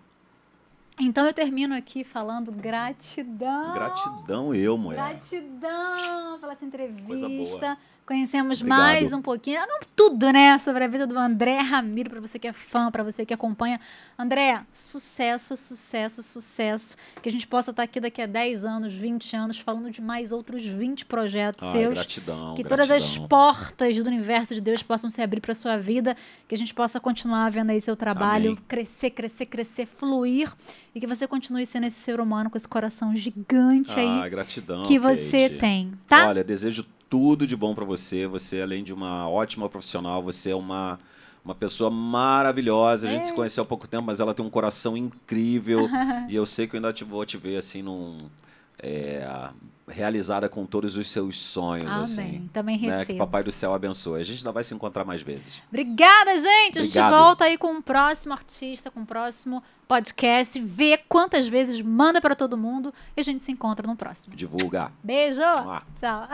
Então eu termino aqui falando gratidão.
Gratidão eu, mulher.
Gratidão pela essa
Coisa
entrevista.
boa.
Conhecemos
Obrigado.
mais um pouquinho, não tudo, né, sobre a vida do André Ramiro, para você que é fã, para você que acompanha. André, sucesso, sucesso, sucesso. Que a gente possa estar aqui daqui a 10 anos, 20 anos, falando de mais outros 20 projetos
Ai,
seus.
gratidão,
Que todas as
gratidão.
portas do universo de Deus possam se abrir para sua vida, que a gente possa continuar vendo aí seu trabalho
Amém.
crescer, crescer, crescer, fluir, e que você continue sendo esse ser humano com esse coração gigante aí
Ah, gratidão,
que você
Kate.
tem, tá?
Olha, desejo tudo de bom pra você. Você, além de uma ótima profissional, você é uma pessoa maravilhosa. A gente se conheceu há pouco tempo, mas ela tem um coração incrível. E eu sei que eu ainda vou te ver assim realizada com todos os seus sonhos.
Amém.
Assim,
Também
né? Que
recebo.
o Papai do Céu abençoe. A gente ainda vai se encontrar mais vezes.
Obrigada, gente. A gente
Obrigado.
volta aí com um próximo artista, com um próximo podcast. Vê quantas vezes, manda para todo mundo e a gente se encontra no próximo.
Divulga.
Beijo.
Mua.
Tchau.